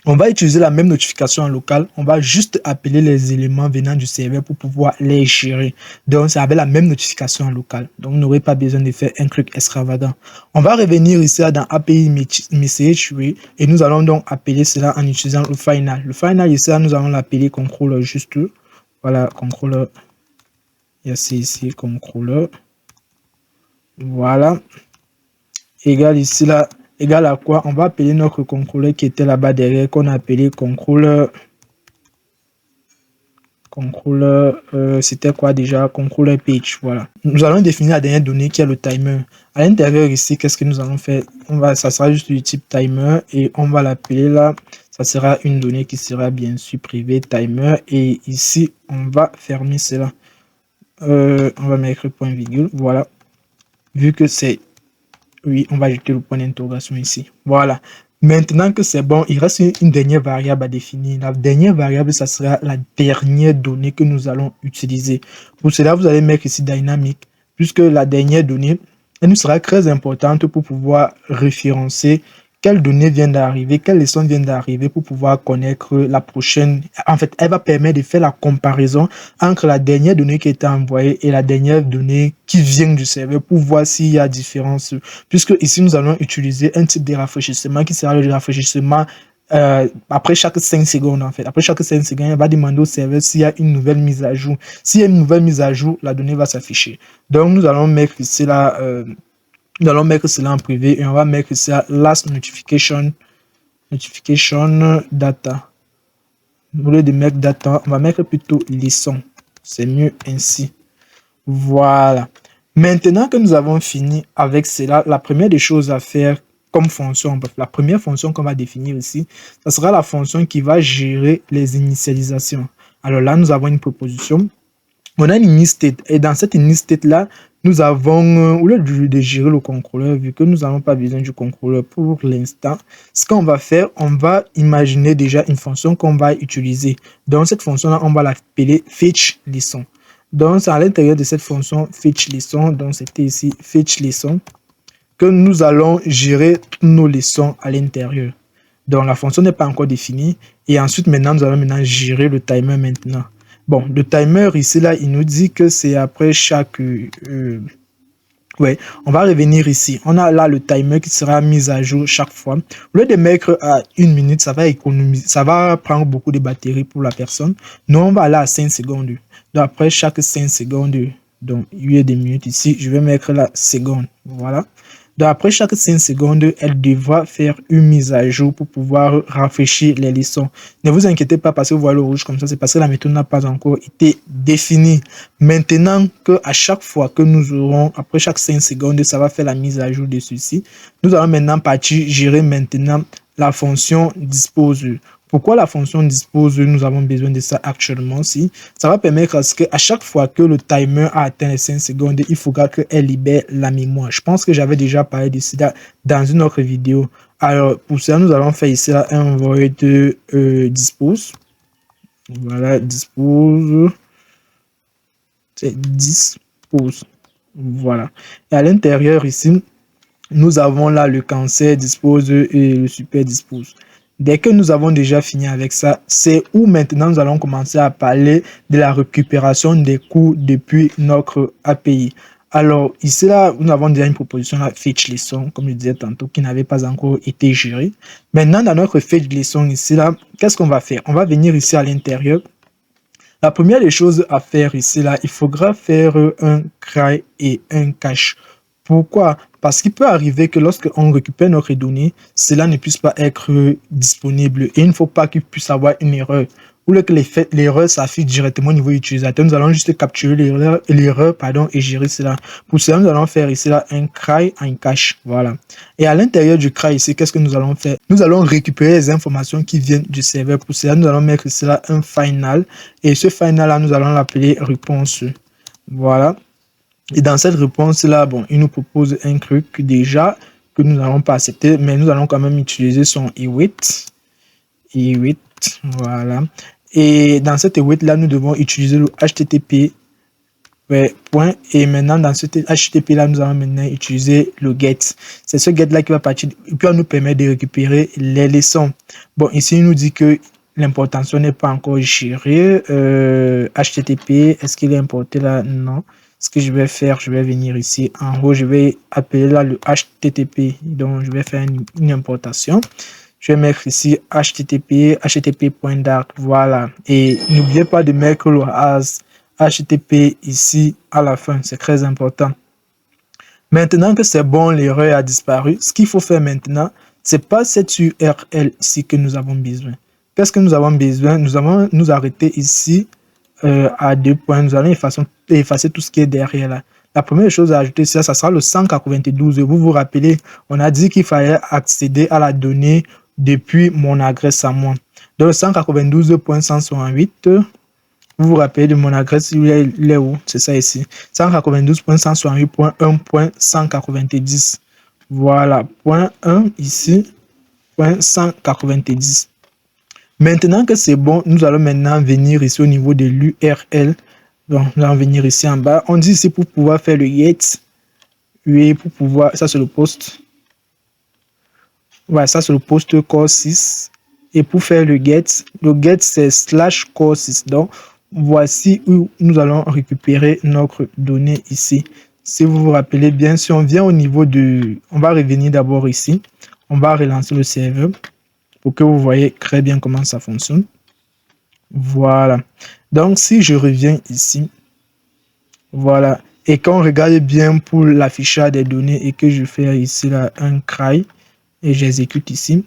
on va utiliser la même notification en local, on va juste appeler les éléments venant du serveur pour pouvoir les gérer. Donc, c'est avec la même notification en local. Donc, vous n'aurez pas besoin de faire un truc extravagant. On va revenir ici dans API message et nous allons donc appeler cela en utilisant le final. Le final ici, nous allons l'appeler contrôleur juste. Voilà, contrôleur. Ici, contrôleur. Voilà. Égal ici, là. Égal à quoi? On va appeler notre contrôleur qui était là-bas derrière, qu'on a appelé contrôleur. C'était quoi déjà? Contrôleur page. Voilà. Nous allons définir la dernière donnée qui est le timer. À l'intérieur ici, qu'est-ce que nous allons faire? Ça sera juste du type timer et on va l'appeler là. Ça sera une donnée qui sera bien sûr privée timer. Et ici, on va fermer cela. On va mettre point virgule, voilà. Vu que c'est, oui, on va ajouter le point d'interrogation ici. Voilà. Maintenant que c'est bon, il reste une dernière variable à définir. La dernière variable, ça sera la dernière donnée que nous allons utiliser. Pour cela, vous allez mettre ici dynamic, puisque la dernière donnée, elle nous sera très importante pour pouvoir référencer quelle donnée vient d'arriver, quelle leçon vient d'arriver pour pouvoir connaître la prochaine. En fait, elle va permettre de faire la comparaison entre la dernière donnée qui a été envoyée et la dernière donnée qui vient du serveur pour voir s'il y a différence. Puisque ici, nous allons utiliser un type de rafraîchissement qui sera le rafraîchissement après chaque 5 secondes en fait. Après chaque 5 secondes, elle va demander au serveur s'il y a une nouvelle mise à jour. S'il y a une nouvelle mise à jour, la donnée va s'afficher. Donc, nous allons mettre ici là... nous allons mettre cela en privé et on va mettre ça last notification data. Au lieu de mettre data, on va mettre plutôt leçon. C'est mieux ainsi. Voilà. Maintenant que nous avons fini avec cela, la première des choses à faire comme fonction, la première fonction qu'on va définir ici, ça sera la fonction qui va gérer les initialisations. Alors là, nous avons une proposition. On a une init-state et dans cette init-state là, nous avons, au lieu de gérer le contrôleur, vu que nous n'avons pas besoin du contrôleur pour l'instant, ce qu'on va faire, on va imaginer déjà une fonction qu'on va utiliser. Dans cette fonction-là, on va l'appeler fetchLesson. Donc, à l'intérieur de cette fonction fetchLesson, donc c'était ici fetchLesson, que nous allons gérer toutes nos leçons à l'intérieur. Donc, la fonction n'est pas encore définie. Et ensuite, maintenant, nous allons gérer le timer maintenant. Bon, le timer ici, là, il nous dit que c'est après chaque... ouais, on va revenir ici. On a là le timer qui sera mis à jour chaque fois. Au lieu de mettre à 1 minute, ça va économiser, ça va prendre beaucoup de batterie pour la personne. Nous, on va aller à 5 secondes. Donc, après chaque 5 secondes, donc il y a des minutes ici, je vais mettre la seconde. Voilà. Donc, après chaque 5 secondes, elle devra faire une mise à jour pour pouvoir rafraîchir les leçons. Ne vous inquiétez pas parce que vous voyez le rouge comme ça, c'est parce que la méthode n'a pas encore été définie. Maintenant qu'à chaque fois que nous aurons, après chaque 5 secondes, ça va faire la mise à jour de ceci, nous allons maintenant partir gérer maintenant la fonction dispose. Pourquoi la fonction dispose, nous avons besoin de ça actuellement si ça va permettre à ce qu'à chaque fois que le timer a atteint les 5 secondes, il faudra qu'elle libère la mémoire. Je pense que j'avais déjà parlé de ça dans une autre vidéo. Alors, pour ça, nous allons faire ici là, un void dispose. Voilà, dispose. C'est dispose. Voilà. Et à l'intérieur ici, nous avons là le cancer dispose et le super dispose. Dès que nous avons déjà fini avec ça, c'est où maintenant nous allons commencer à parler de la récupération des coûts depuis notre API. Alors ici là, nous avons déjà une proposition là, fetchLesson, comme je disais tantôt, qui n'avait pas encore été gérée. Maintenant, dans notre fetchLesson ici là, qu'est-ce qu'on va faire? On va venir ici à l'intérieur. La première des choses à faire ici là, il faudra faire un cry et un cache. Pourquoi? Parce qu'il peut arriver que lorsque on récupère notre données, cela ne puisse pas être disponible et il ne faut pas qu'il puisse avoir une erreur. Ou que l'erreur s'affiche directement au niveau utilisateur, nous allons juste capturer l'erreur et gérer cela. Pour cela, nous allons faire ici là un cry, un cache. Voilà. Et à l'intérieur du cry ici, qu'est-ce que nous allons faire? Nous allons récupérer les informations qui viennent du serveur. Pour cela, nous allons mettre ici là un final. Et ce final là, nous allons l'appeler réponse. Voilà. Et dans cette réponse-là, bon, il nous propose un truc déjà que nous n'allons pas accepter, mais nous allons quand même utiliser son await. Voilà. Et dans cet await-là, nous devons utiliser le HTTP. Point. Et maintenant, dans ce HTTP-là, nous allons maintenant utiliser le get. C'est ce get-là qui va partir, qui va nous permettre de récupérer les leçons. Bon, ici, il nous dit que l'importation n'est pas encore gérée. HTTP, est-ce qu'il est importé là? Non. Ce que je vais faire, je vais venir ici en haut, je vais appeler là le HTTP. Donc, je vais faire une importation. Je vais mettre ici http.dart. Voilà. Et n'oubliez pas de mettre le HTTP ici à la fin. C'est très important. Maintenant que c'est bon, l'erreur a disparu. Ce qu'il faut faire maintenant, c'est pas cette URL ici que nous avons besoin. Qu'est-ce que nous avons besoin? Nous allons nous arrêter ici à 2 points. Nous allons effacer tout ce qui est derrière là. La première chose à ajouter, ça sera le 192. Vous vous rappelez, on a dit qu'il fallait accéder à la donnée depuis mon adresse à moi. Donc 192.168, vous vous rappelez de mon adresse, il est où? C'est ça ici. 192.168.1.190. Voilà, point 1 ici, point 190. Maintenant que c'est bon, nous allons maintenant venir ici au niveau de l'URL. Donc, nous allons venir ici en bas. On dit ici pour pouvoir faire le get. Oui, pour pouvoir, ça c'est le post. Voilà, ça c'est le post core 6. Et pour faire le get c'est /core 6. Donc, voici où nous allons récupérer notre donnée ici. Si vous vous rappelez bien, si on vient au niveau de... On va revenir d'abord ici. On va relancer le serveur pour que vous voyez très bien comment ça fonctionne. Voilà. Donc, si je reviens ici, voilà. Et quand on regarde bien pour l'affichage des données et que je fais ici là, un cry et j'exécute ici,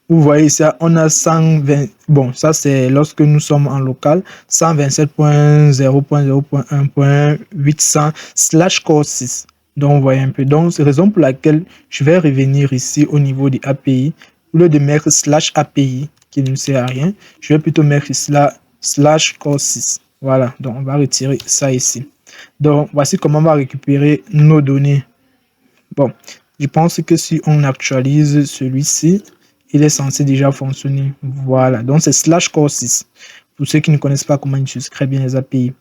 vous voyez ça, on a 120, bon, ça c'est lorsque nous sommes en local, 127.0.1.800 /core 6. Donc, vous voyez un peu. Donc, c'est la raison pour laquelle je vais revenir ici au niveau des API. Au lieu de mettre /API, qui ne sert à rien, je vais plutôt mettre ici là, /core 6. Voilà, donc on va retirer ça ici. Donc, voici comment on va récupérer nos données. Bon, je pense que si on actualise celui-ci, il est censé déjà fonctionner. Voilà, donc c'est /core 6. Pour ceux qui ne connaissent pas comment utiliser très bien les API.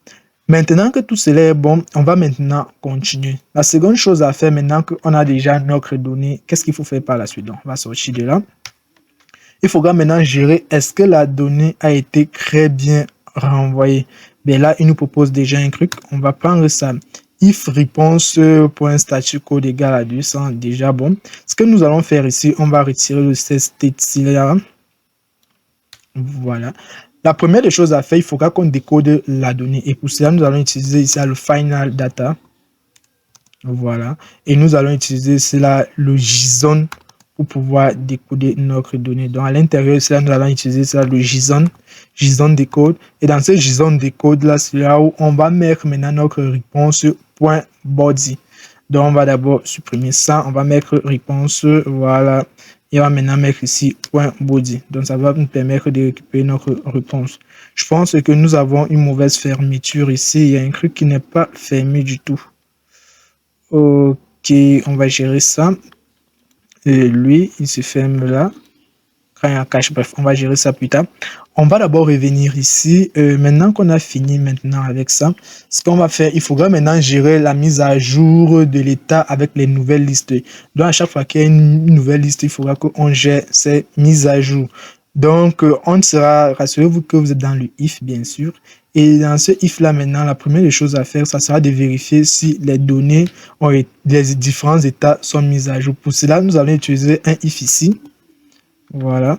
Maintenant que tout cela est bon, on va maintenant continuer. La seconde chose à faire maintenant qu'on a déjà notre donnée, qu'est-ce qu'il faut faire par la suite? Donc, on va sortir de là. Il faudra maintenant gérer est-ce que la donnée a été très bien renvoyée. Bien là, il nous propose déjà un truc. On va prendre ça. If réponse.statut code égale à 200, déjà bon. Ce que nous allons faire ici, on va retirer le state là. Voilà. La première des choses à faire, il faudra qu'on décode la donnée. Et pour cela, nous allons utiliser ici le final data. Voilà. Et nous allons utiliser cela le JSON pour pouvoir décoder notre donnée. Donc, à l'intérieur de cela, nous allons utiliser ça le JSON décode. Et dans ce JSON décode là, c'est là où on va mettre maintenant notre réponse.body. Donc, on va d'abord supprimer ça. On va mettre réponse, voilà. Et on va maintenant mettre ici .body. Donc, ça va nous permettre de récupérer notre réponse. Je pense que nous avons une mauvaise fermeture ici. Il y a un truc qui n'est pas fermé du tout. Ok, on va gérer ça. Et lui, il se ferme là. Quand il y a un cache, bref, on va gérer ça plus tard. On va d'abord revenir ici. Maintenant qu'on a fini maintenant avec ça, ce qu'on va faire, il faudra maintenant gérer la mise à jour de l'état avec les nouvelles listes. Donc, à chaque fois qu'il y a une nouvelle liste, il faudra qu'on gère ces mises à jour. Donc, on sera, rassurez-vous que vous êtes dans le if, bien sûr. Et dans ce if là maintenant, la première des choses à faire, ça sera de vérifier si les données, les différents états sont mis à jour. Pour cela, nous allons utiliser un if ici. Voilà.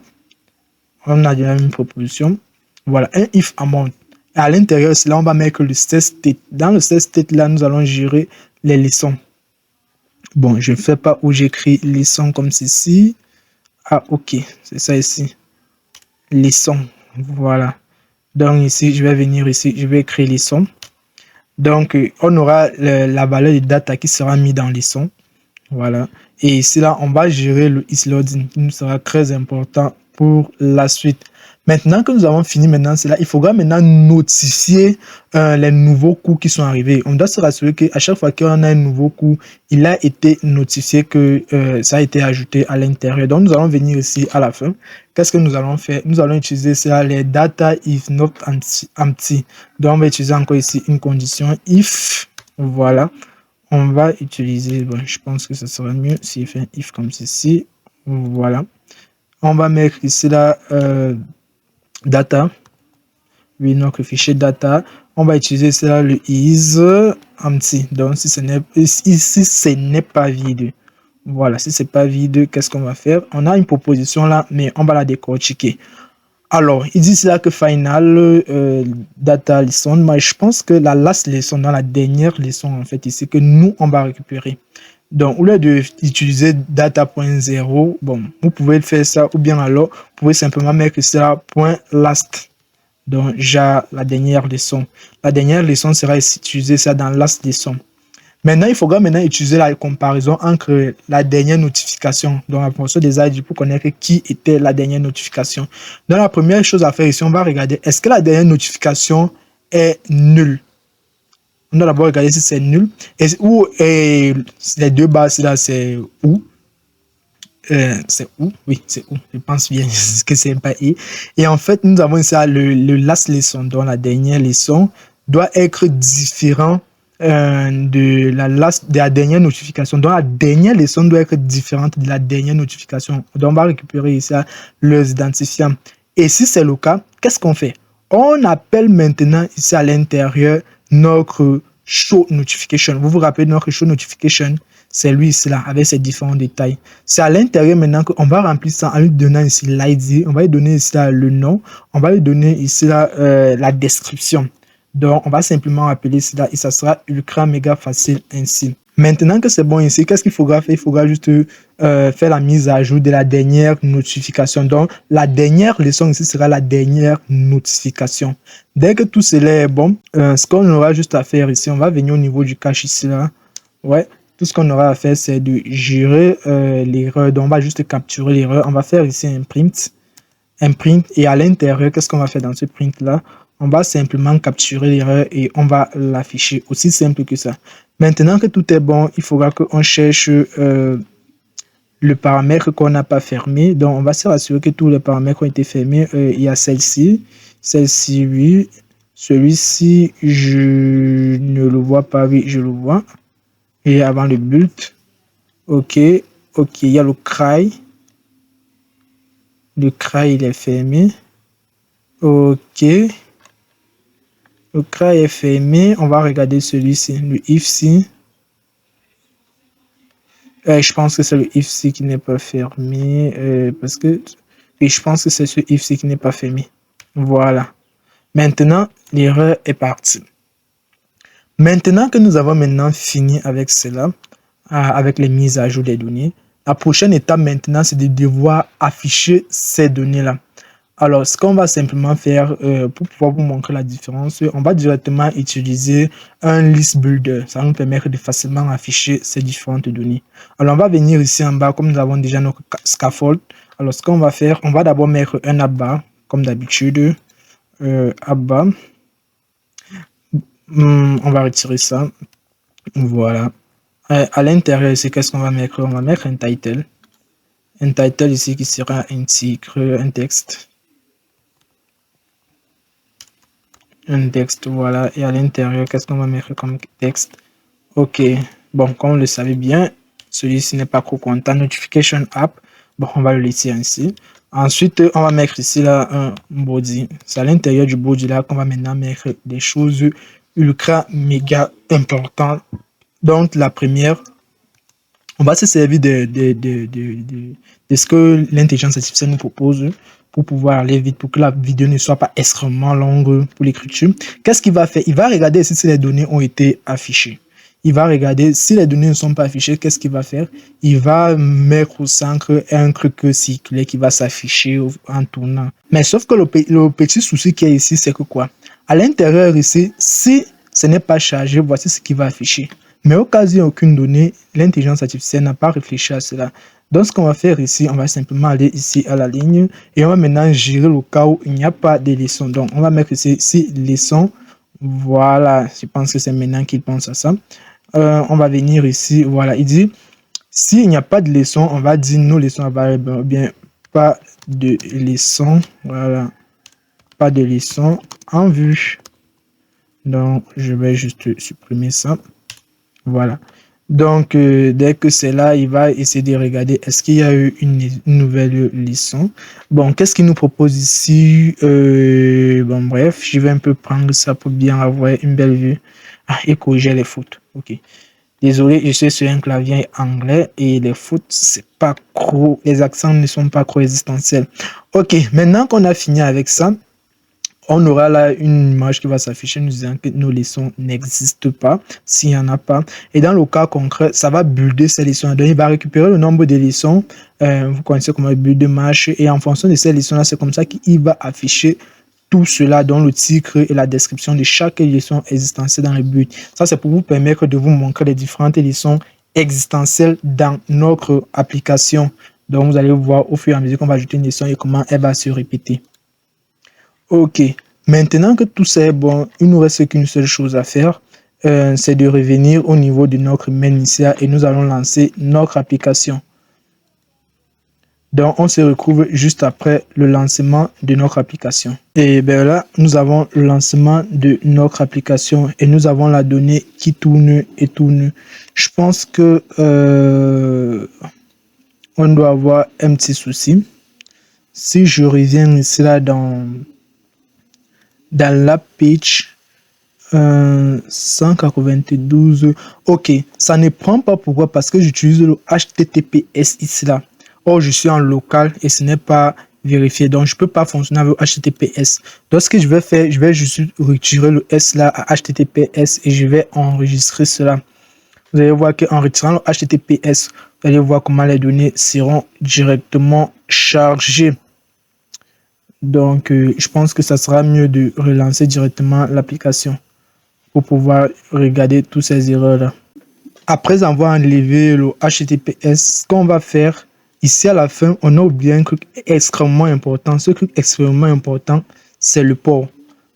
On a déjà une proposition. Voilà, un if amount. Et à l'intérieur, là, on va mettre le set state. Dans le set state là, nous allons gérer les leçons. Bon, je ne fais pas où j'écris leçons comme ceci. Ah, ok, c'est ça ici. Leçons. Voilà. Donc ici, je vais venir ici, je vais créer les sons. Donc, on aura la valeur de data qui sera mise dans les sons. Voilà. Et ici, là, on va gérer le isloading qui nous sera très important pour la suite. Maintenant que nous avons fini maintenant cela, il faudra maintenant notifier les nouveaux coûts qui sont arrivés. On doit se rassurer qu'à chaque fois qu'on a un nouveau coût, il a été notifié que ça a été ajouté à l'intérieur. Donc, nous allons venir ici à la fin. Qu'est-ce que nous allons faire? Nous allons utiliser ça, les data if not empty. Donc, on va utiliser encore ici une condition if. Voilà. On va utiliser, bon, je pense que ce sera mieux si je fais un if comme ceci. Voilà. On va mettre ici là data. Oui, notre fichier data. On va utiliser cela le is empty. Donc, si ce n'est pas vide. Voilà, si c'est pas vide, qu'est-ce qu'on va faire? On a une proposition là, mais on va la décortiquer. Alors, il dit là que final data lesson. Moi, je pense que la last lesson, dans la dernière leçon, en fait, ici, que nous, on va récupérer. Donc, au lieu d'utiliser data.0, bon, vous pouvez faire ça, ou bien alors, vous pouvez simplement mettre ça .last. Donc, la dernière leçon. La dernière leçon sera utilisée ça dans last leçon. Maintenant, il faudra maintenant utiliser la comparaison entre la dernière notification, donc la fonction des ID pour connaître qui était la dernière notification. Donc, la première chose à faire ici, on va regarder, est-ce que la dernière notification est nulle? On doit d'abord regarder si c'est nul. Et les deux bases là, c'est où? C'est où? Oui, c'est où? Je pense bien que c'est pas I. Et en fait, nous avons ça le last lesson, donc la dernière leçon doit être différent de la dernière notification. Donc, la dernière leçon doit être différente de la dernière notification. Donc, on va récupérer ici leurs identifiants. Et si c'est le cas, qu'est-ce qu'on fait? On appelle maintenant ici à l'intérieur notre show notification. Vous vous rappelez de notre show notification? C'est lui ici là, avec ses différents détails. C'est à l'intérieur maintenant qu'on va remplir ça en lui donnant ici l'ID. On va lui donner ici là, le nom. On va lui donner ici là, la description. Donc, on va simplement appeler cela et ça sera ultra méga facile ainsi. Maintenant que c'est bon ici, qu'est-ce qu'il faudra faire? Il faudra juste faire la mise à jour de la dernière notification. Donc, la dernière leçon ici sera la dernière notification. Dès que tout cela est bon, ce qu'on aura juste à faire ici, on va venir au niveau du cache ici là. Ouais, tout ce qu'on aura à faire, c'est de gérer l'erreur. Donc, on va juste capturer l'erreur. On va faire ici un print. Et à l'intérieur, qu'est-ce qu'on va faire dans ce print là? On va simplement capturer l'erreur et on va l'afficher. Aussi simple que ça. Maintenant que tout est bon, il faudra qu'on cherche le paramètre qu'on n'a pas fermé. Donc, on va se rassurer que tous les paramètres ont été fermés. Il y a celle-ci. Celle-ci, oui. Celui-ci, je ne le vois pas. Oui, je le vois. Et avant le but. OK. OK, il y a le cry. Le cry, il est fermé. OK. Le cry est fermé. On va regarder celui-ci, le if-ci. Je pense que c'est le if-ci qui n'est pas fermé. Parce que je pense que c'est ce if-ci qui n'est pas fermé. Voilà. Maintenant, l'erreur est partie. Maintenant que nous avons fini avec cela, avec les mises à jour des données, la prochaine étape maintenant, c'est de devoir afficher ces données-là. Alors, ce qu'on va simplement faire pour pouvoir vous montrer la différence, on va directement utiliser un list builder. Ça va nous permettre de facilement afficher ces différentes données. Alors, on va venir ici en bas, comme nous avons déjà notre scaffold. Alors, ce qu'on va faire, on va d'abord mettre un app-bar, comme d'habitude. App-bar. On va retirer ça. Voilà. À l'intérieur ici, qu'est-ce qu'on va mettre? On va mettre un title. Un title ici qui sera un titre, un texte. Un texte, voilà. Et à l'intérieur, qu'est-ce qu'on va mettre comme texte? OK. Bon, comme vous le savez bien, celui-ci n'est pas trop content. Notification app. Bon, on va le laisser ainsi. Ensuite, on va mettre ici là un body. C'est à l'intérieur du body là qu'on va maintenant mettre des choses ultra méga importantes. Donc, la première, on va se servir de ce que l'intelligence artificielle nous propose pour pouvoir aller vite, pour que la vidéo ne soit pas extrêmement longue pour l'écriture. Qu'est-ce qu'il va faire? Il va regarder si les données ont été affichées. Il va regarder si les données ne sont pas affichées, qu'est-ce qu'il va faire? Il va mettre au centre un truc circulaire qui va s'afficher en tournant. Mais sauf que le petit souci qu'il y a ici, c'est que quoi? À l'intérieur ici, si ce n'est pas chargé, voici ce qui va afficher. Mais au cas où il n'y a aucune donnée, l'intelligence artificielle n'a pas réfléchi à cela. Donc, ce qu'on va faire ici, on va simplement aller ici à la ligne et on va maintenant gérer le cas où il n'y a pas de leçon. Donc, on va mettre ici leçon. Voilà, je pense que c'est maintenant qu'il pense à ça. On va venir ici, voilà, il dit, s'il n'y a pas de leçon, on va dire nos leçons à variable, ou bien pas de leçon, voilà, pas de leçon en vue. Donc, je vais juste supprimer ça. Voilà. Donc, dès que c'est là, il va essayer de regarder est-ce qu'il y a eu une nouvelle leçon. Bon, qu'est-ce qu'il nous propose ici? Bon, bref, je vais un peu prendre ça pour bien avoir une belle vue. Ah, et corriger les fautes. Ok. Désolé, je suis sur un clavier anglais et les fautes, c'est pas trop, les accents ne sont pas trop existentiels. Ok, maintenant qu'on a fini avec ça, on aura là une image qui va s'afficher nous disant que nos leçons n'existent pas, s'il n'y en a pas. Et dans le cas concret, ça va builder ces leçons. Donc, il va récupérer le nombre de leçons. Vous connaissez comment build marche. Et en fonction de ces leçons-là, c'est comme ça qu'il va afficher tout cela dans le titre et la description de chaque leçon existentielle dans le but. Ça, c'est pour vous permettre de vous montrer les différentes leçons existentielles dans notre application. Donc, vous allez voir au fur et à mesure qu'on va ajouter une leçon et comment elle va se répéter. Ok, maintenant que tout ça est bon, il nous reste qu'une seule chose à faire, c'est de revenir au niveau de notre main initial et nous allons lancer notre application. Donc, on se retrouve juste après le lancement de notre application. Et bien là, nous avons le lancement de notre application et nous avons la donnée qui tourne et tourne. Je pense que on doit avoir un petit souci. Si je reviens ici là dans l'app page 192, ok, ça ne prend pas. Pourquoi? Parce que j'utilise le HTTPS ici là. Or, je suis en local et ce n'est pas vérifié. Donc, je ne peux pas fonctionner avec HTTPS. Donc, ce que je vais faire, je vais juste retirer le S là à HTTPS et je vais enregistrer cela. Vous allez voir qu'en retirant le HTTPS, vous allez voir comment les données seront directement chargées. Donc, je pense que ça sera mieux de relancer directement l'application pour pouvoir regarder toutes ces erreurs-là. Après avoir enlevé le HTTPS, ce qu'on va faire, ici à la fin, on a oublié un truc extrêmement important. Ce truc extrêmement important, c'est le port.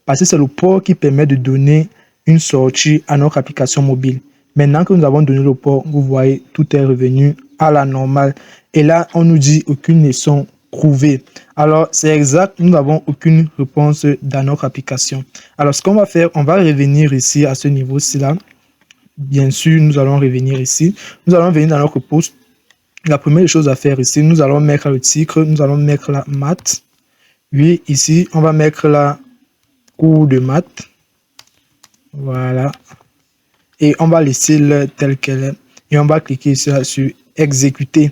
Parce que c'est le port qui permet de donner une sortie à notre application mobile. Maintenant que nous avons donné le port, vous voyez, tout est revenu à la normale. Et là, on nous dit aucune leçon prouvée. Alors, c'est exact, nous n'avons aucune réponse dans notre application. Alors, ce qu'on va faire, on va revenir ici à ce niveau-ci là. Bien sûr, nous allons revenir ici. Nous allons venir dans notre post. La première chose à faire ici, nous allons mettre le titre, nous allons mettre la maths. Oui, ici, on va mettre la cours de maths. Voilà. Et on va laisser le tel qu'elle est. Et on va cliquer sur exécuter.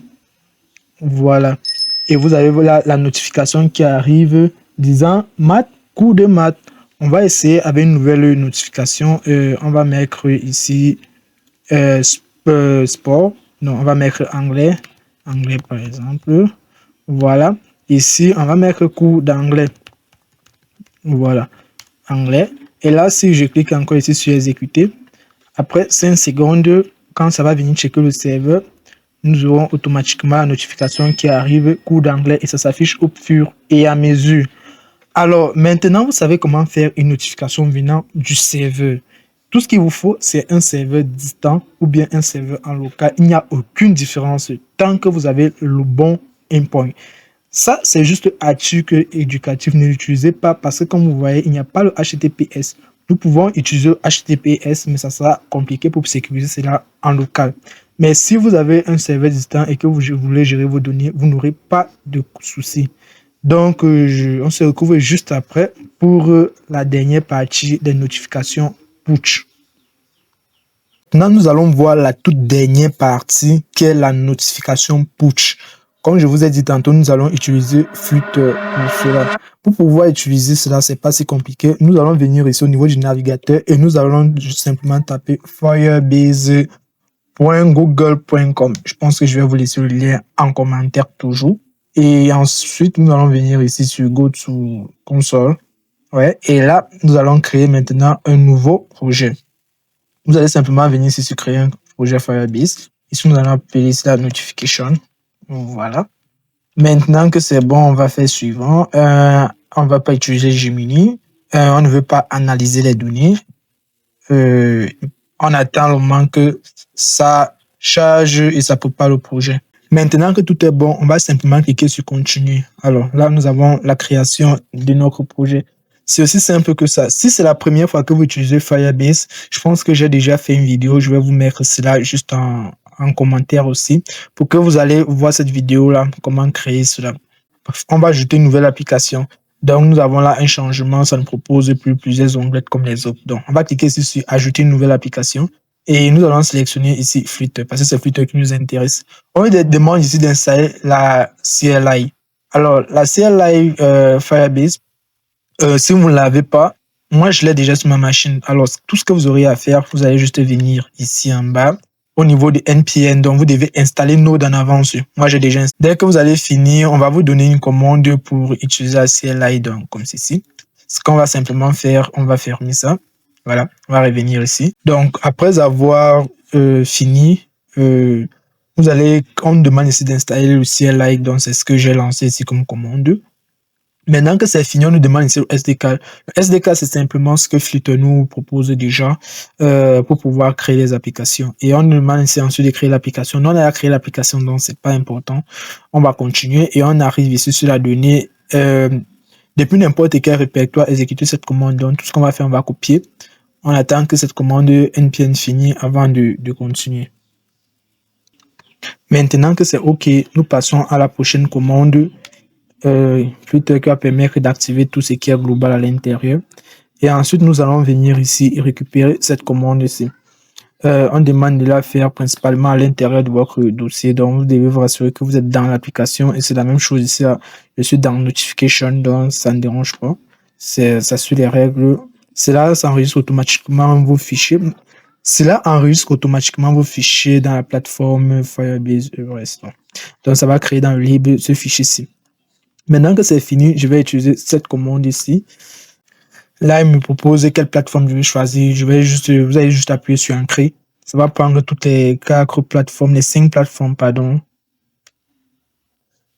Voilà. Et vous avez la notification qui arrive disant maths, cours de maths. On va essayer avec une nouvelle notification. On va mettre ici sport. Non, on va mettre anglais. Anglais par exemple. Voilà. Ici, on va mettre cours d'anglais. Voilà. Anglais. Et là, si je clique encore ici sur exécuter, après 5 secondes, quand ça va venir checker le serveur, nous aurons automatiquement la notification qui arrive, cours d'anglais, et ça s'affiche au fur et à mesure. Alors, maintenant, vous savez comment faire une notification venant du serveur. Tout ce qu'il vous faut, c'est un serveur distant ou bien un serveur en local. Il n'y a aucune différence tant que vous avez le bon endpoint. Ça, c'est juste à titre éducatif. Ne l'utilisez pas parce que, comme vous voyez, il n'y a pas le HTTPS. Nous pouvons utiliser le HTTPS, mais ça sera compliqué pour sécuriser cela en local. Mais si vous avez un serveur distant et que vous voulez gérer vos données, vous n'aurez pas de soucis. Donc, on se retrouve juste après pour la dernière partie des notifications push. Maintenant, nous allons voir la toute dernière partie qui est la notification push. Comme je vous ai dit tantôt, nous allons utiliser Flutter pour cela. Pour pouvoir utiliser cela, c'est pas si compliqué. Nous allons venir ici au niveau du navigateur et nous allons simplement taper firebase.google.com. Je pense que je vais vous laisser le lien en commentaire toujours. Et ensuite, nous allons venir ici sur Go to Console. Ouais. Et là, nous allons créer maintenant un nouveau projet. Vous allez simplement venir ici sur créer un projet Firebase. Ici, nous allons appeler ça Notification. Voilà. Maintenant que c'est bon, on va faire suivant. On ne va pas utiliser Gemini. On ne veut pas analyser les données. On attend le moment que ça charge et ça prépare le projet. Maintenant que tout est bon, on va simplement cliquer sur Continuer. Alors là, nous avons la création de notre projet. C'est aussi simple que ça. Si c'est la première fois que vous utilisez Firebase, je pense que j'ai déjà fait une vidéo. Je vais vous mettre cela juste en commentaire aussi pour que vous allez voir cette vidéo là, comment créer cela. On va ajouter une nouvelle application. Donc, nous avons là un changement. Ça ne propose plus plusieurs onglets comme les autres. Donc, on va cliquer ici sur Ajouter une nouvelle application. Et nous allons sélectionner ici Flutter parce que c'est Flutter qui nous intéresse. On nous demande ici d'installer la CLI. Alors, la CLI Firebase, si vous ne l'avez pas, moi je l'ai déjà sur ma machine. Alors, tout ce que vous aurez à faire, vous allez juste venir ici en bas au niveau de NPN. Donc, vous devez installer Node en avance. Moi, j'ai déjà installé. Dès que vous allez finir, on va vous donner une commande pour utiliser la CLI, donc, comme ceci. Ce qu'on va simplement faire, on va fermer ça. Voilà, on va revenir ici. Donc, après avoir fini, on demande ici d'installer le CLI. Donc, c'est ce que j'ai lancé ici comme commande. Maintenant que c'est fini, on nous demande ici le SDK. Le SDK, c'est simplement ce que Flutter nous propose déjà pour pouvoir créer les applications. Et on nous demande ici ensuite de créer l'application. Nous, on a créé l'application, donc c'est pas important. On va continuer et on arrive ici sur la donnée. Depuis n'importe quel répertoire, exécuter cette commande. Donc, tout ce qu'on va faire, on va copier. On attend que cette commande npm finisse avant de continuer. Maintenant que c'est OK, nous passons à la prochaine commande. Flutter qui va permettre d'activer tout ce qui est global à l'intérieur. Et ensuite, nous allons venir ici et récupérer cette commande ici. On demande de la faire principalement à l'intérieur de votre dossier. Donc, vous devez vous assurer que vous êtes dans l'application. Et c'est la même chose ici. Je suis dans Notification, donc ça ne dérange pas. Ça suit les règles. Cela s'enregistre automatiquement vos fichiers. Cela enregistre automatiquement vos fichiers dans la plateforme Firebase ES. Donc, ça va créer dans le lib ce fichier-ci. Maintenant que c'est fini, je vais utiliser cette commande ici. Là, il me propose quelle plateforme je vais choisir. Vous allez juste appuyer sur Entrée. Ça va prendre toutes les 4 plateformes, les 5 plateformes, pardon.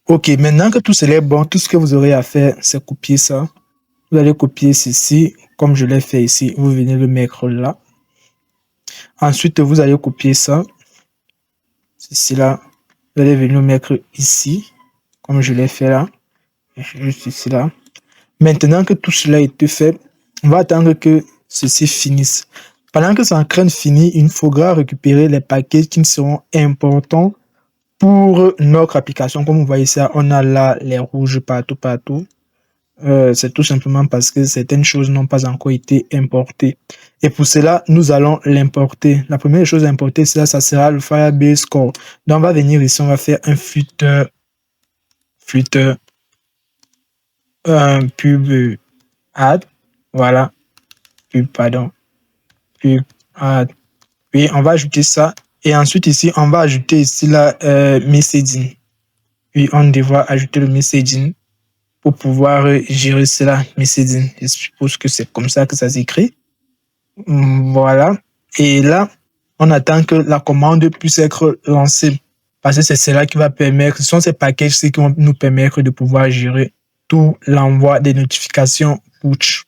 OK, maintenant que tout cela est bon, tout ce que vous aurez à faire, c'est copier ça. Vous allez copier ceci, comme je l'ai fait ici. Vous venez le mettre là. Ensuite, vous allez copier ça. Ceci là. Vous allez venir le mettre ici, comme je l'ai fait là. Juste ici là. Maintenant que tout cela a été fait, on va attendre que ceci finisse. Pendant que c'est en train de finir, il faudra récupérer les paquets qui seront importants pour notre application. Comme vous voyez ça, on a là les rouges partout. C'est tout simplement parce que certaines choses n'ont pas encore été importées. Et pour cela, nous allons l'importer. La première chose à importer, ça sera le Firebase Core. Donc, on va venir ici, on va faire un Flutter pub add, voilà, pub add, puis on va ajouter ça, et ensuite ici, on va ajouter ici la messaging, puis on devra ajouter le messaging pour pouvoir gérer cela, messaging, je suppose que c'est comme ça que ça s'écrit, voilà, et là, on attend que la commande puisse être lancée, parce que c'est cela qui va permettre, ce sont ces packages qui vont nous permettre de pouvoir gérer tout l'envoi des notifications push.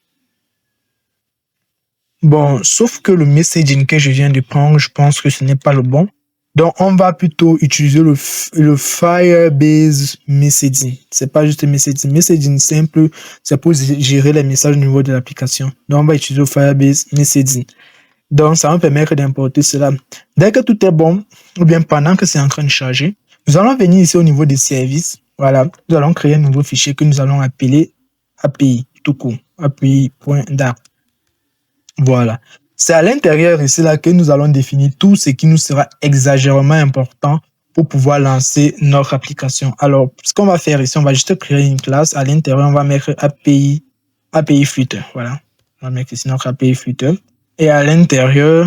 Bon, sauf que le messaging que je viens de prendre, je pense que ce n'est pas le bon. Donc, on va plutôt utiliser le Firebase Messaging. C'est pas juste le messaging. Messaging simple, c'est pour gérer les messages au niveau de l'application. Donc, on va utiliser le Firebase Messaging. Donc, ça va me permettre d'importer cela. Dès que tout est bon, ou bien pendant que c'est en train de charger, nous allons venir ici au niveau des services. Voilà, nous allons créer un nouveau fichier que nous allons appeler API, tout court, API.dat. Voilà. C'est à l'intérieur ici là que nous allons définir tout ce qui nous sera exagérément important pour pouvoir lancer notre application. Alors, ce qu'on va faire ici, on va juste créer une classe. À l'intérieur, on va mettre API Flutter. Voilà. On va mettre ici notre API Flutter. Et à l'intérieur,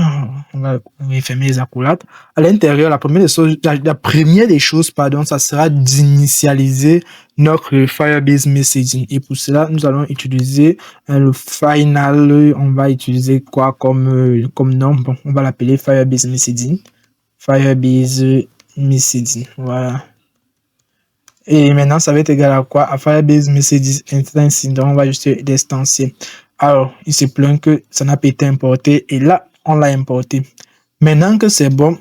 on va fermer les accolades. À l'intérieur, la première des choses, ça sera d'initialiser notre Firebase Messaging. Et pour cela, nous allons utiliser le final. On va utiliser quoi comme nom? Bon, on va l'appeler Firebase Messaging. Firebase Messaging. Voilà. Et maintenant, ça va être égal à quoi? À Firebase Messaging Instance. Donc, on va juste l'instancier. Alors, il se plaint que ça n'a pas été importé et là, on l'a importé. Maintenant que c'est bon,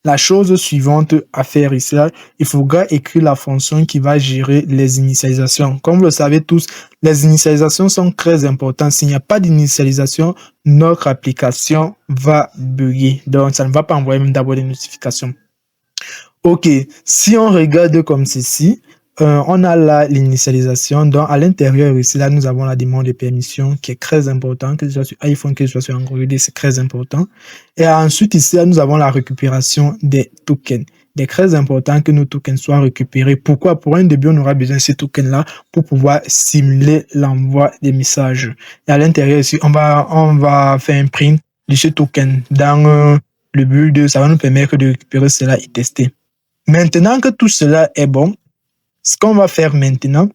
la chose suivante à faire ici, il faudra écrire la fonction qui va gérer les initialisations. Comme vous le savez tous, les initialisations sont très importantes. S'il n'y a pas d'initialisation, notre application va bugger. Donc, ça ne va pas envoyer même d'abord des notifications. OK, si on regarde comme ceci, on a là l'initialisation. Donc, à l'intérieur ici, là, nous avons la demande de permission qui est très important, que ce soit sur iPhone, que ce soit sur Android, c'est très important. Et ensuite, ici, là, nous avons la récupération des tokens. Il est très important que nos tokens soient récupérés. Pourquoi? Pour un début, on aura besoin de ces tokens-là pour pouvoir simuler l'envoi des messages. Et à l'intérieur ici, on va faire un print de ce token dans le build. Ça va nous permettre de récupérer cela et tester. Maintenant que tout cela est bon, ce qu'on va faire maintenant,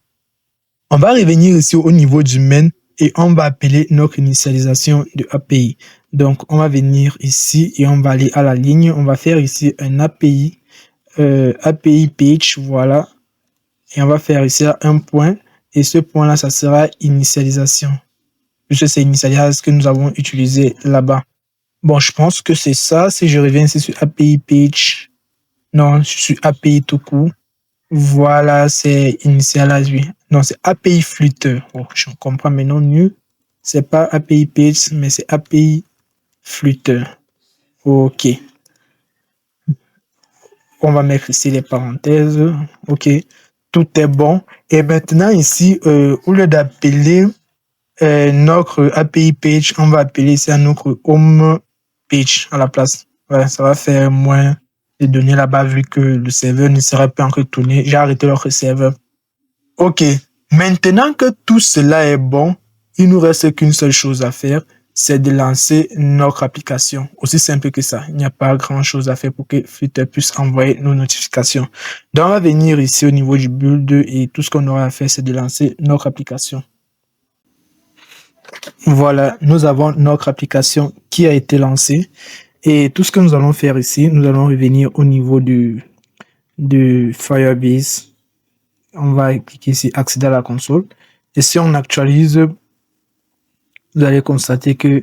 on va revenir ici au niveau du main et on va appeler notre initialisation de API. Donc, on va venir ici et on va aller à la ligne. On va faire ici un API page, voilà. Et on va faire ici un point. Et ce point-là, ça sera initialisation. Juste c'est initialisation ce que nous avons utilisé là-bas. Bon, je pense que c'est ça. Si je reviens ici sur API Page, non, sur API tout court. Voilà, c'est initialize, oui. Non, c'est API Flutter. Oh, je comprends maintenant mieux. C'est pas API Page, mais c'est API Flutter. OK. On va mettre ici les parenthèses. OK. Tout est bon. Et maintenant, ici, au lieu d'appeler notre API Page, on va appeler ici à notre Home Page à la place. Voilà, ça va faire moins de données là-bas vu que le serveur ne sera pas encore tourné. J'ai arrêté notre serveur. OK. Maintenant que tout cela est bon, il nous reste qu'une seule chose à faire, c'est de lancer notre application. Aussi simple que ça. Il n'y a pas grand-chose à faire pour que Flutter puisse envoyer nos notifications. Donc, on va venir ici au niveau du build et tout ce qu'on aura à faire, c'est de lancer notre application. Voilà, nous avons notre application qui a été lancée. Et tout ce que nous allons faire ici, nous allons revenir au niveau de Firebase. On va cliquer ici, accéder à la console. Et si on actualise, vous allez constater que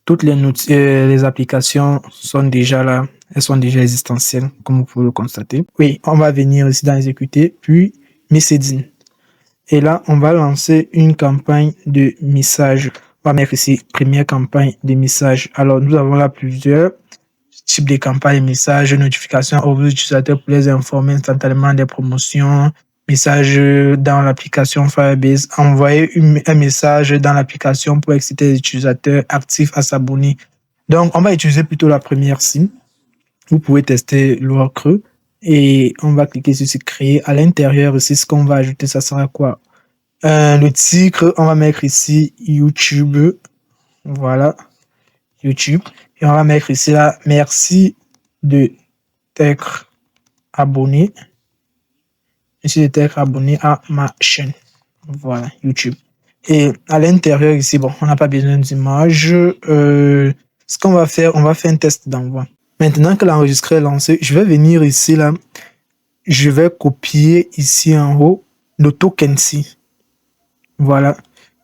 toutes les applications sont déjà là. Elles sont déjà existentielles, comme vous pouvez le constater. Oui, on va venir ici dans exécuter, puis messaging. Et là, on va lancer une campagne de message. On va mettre ici première campagne de message. Alors, nous avons là plusieurs types de campagnes de message, notifications aux utilisateurs pour les informer instantanément des promotions, message dans l'application Firebase, envoyer un message dans l'application pour exciter les utilisateurs actifs à s'abonner. Donc, on va utiliser plutôt la première ci. Vous pouvez tester l'URL creux et on va cliquer sur créer. À l'intérieur ici, ce qu'on va ajouter, ça sera quoi? Le titre, on va mettre ici YouTube. Voilà, YouTube. Et on va mettre ici là, merci de t'être abonné. Merci de t'être abonné à ma chaîne. Voilà, YouTube. Et à l'intérieur ici, bon, on n'a pas besoin d'image. Ce qu'on va faire, on va faire un test d'envoi. Maintenant que l'enregistreur est lancé, je vais venir ici là. Je vais copier ici en haut le token ci. Voilà.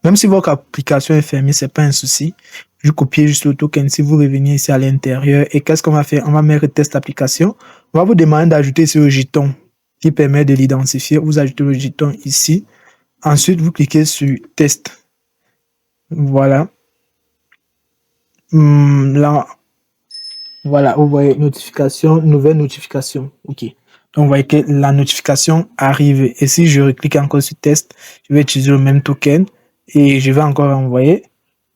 Même si votre application est fermée, c'est pas un souci. Je copie juste le token si vous revenez ici à l'intérieur. Et qu'est-ce qu'on va faire? On va mettre test application. On va vous demander d'ajouter ici le jeton qui permet de l'identifier. Vous ajoutez le jeton ici. Ensuite, vous cliquez sur test. Voilà. Là, voilà, vous voyez notification, nouvelle notification. OK. Donc, vous voyez que la notification arrive. Et si je reclique encore sur test, je vais utiliser le même token et je vais encore envoyer.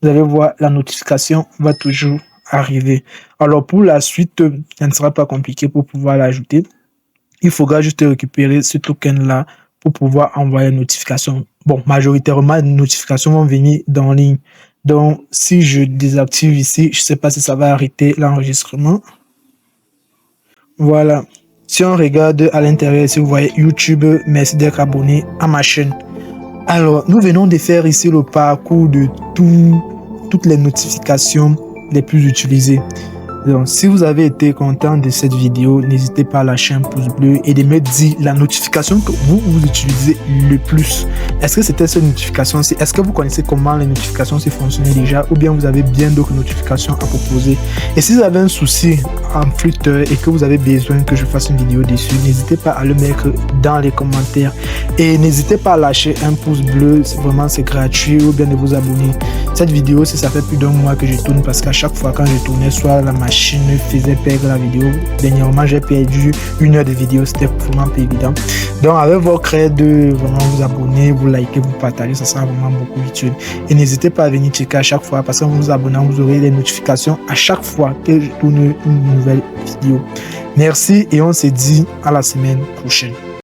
Vous allez voir, la notification va toujours arriver. Alors, pour la suite, ça ne sera pas compliqué pour pouvoir l'ajouter. Il faudra juste récupérer ce token-là pour pouvoir envoyer une notification. Bon, majoritairement, les notifications vont venir dans ligne. Donc, si je désactive ici, je ne sais pas si ça va arrêter l'enregistrement. Voilà. Si on regarde à l'intérieur, si vous voyez YouTube, merci d'être abonné à ma chaîne. Alors, nous venons de faire ici le parcours de toutes les notifications les plus utilisées. Donc, si vous avez été content de cette vidéo, n'hésitez pas à lâcher un pouce bleu et de me dire la notification que vous utilisez le plus. Est-ce que c'était cette notification-ci? Est-ce que vous connaissez comment les notifications fonctionnaient déjà ou bien vous avez bien d'autres notifications à proposer? Et si vous avez un souci en Flutter et que vous avez besoin que je fasse une vidéo dessus, n'hésitez pas à le mettre dans les commentaires. Et n'hésitez pas à lâcher un pouce bleu, c'est gratuit, ou bien de vous abonner. Cette vidéo, ça fait plus d'un mois que je tourne parce qu'à chaque fois quand je tournais, soit la machine faisait perdre la vidéo. Dernièrement, j'ai perdu 1 heure de vidéo, c'était vraiment pas évident. Donc, avec votre aide, vraiment vous abonner, vous liker, vous partager, ça sera vraiment beaucoup utile. Et n'hésitez pas à venir checker à chaque fois parce qu'en vous abonnant, vous aurez les notifications à chaque fois que je tourne une nouvelle vidéo. Merci et on se dit à la semaine prochaine.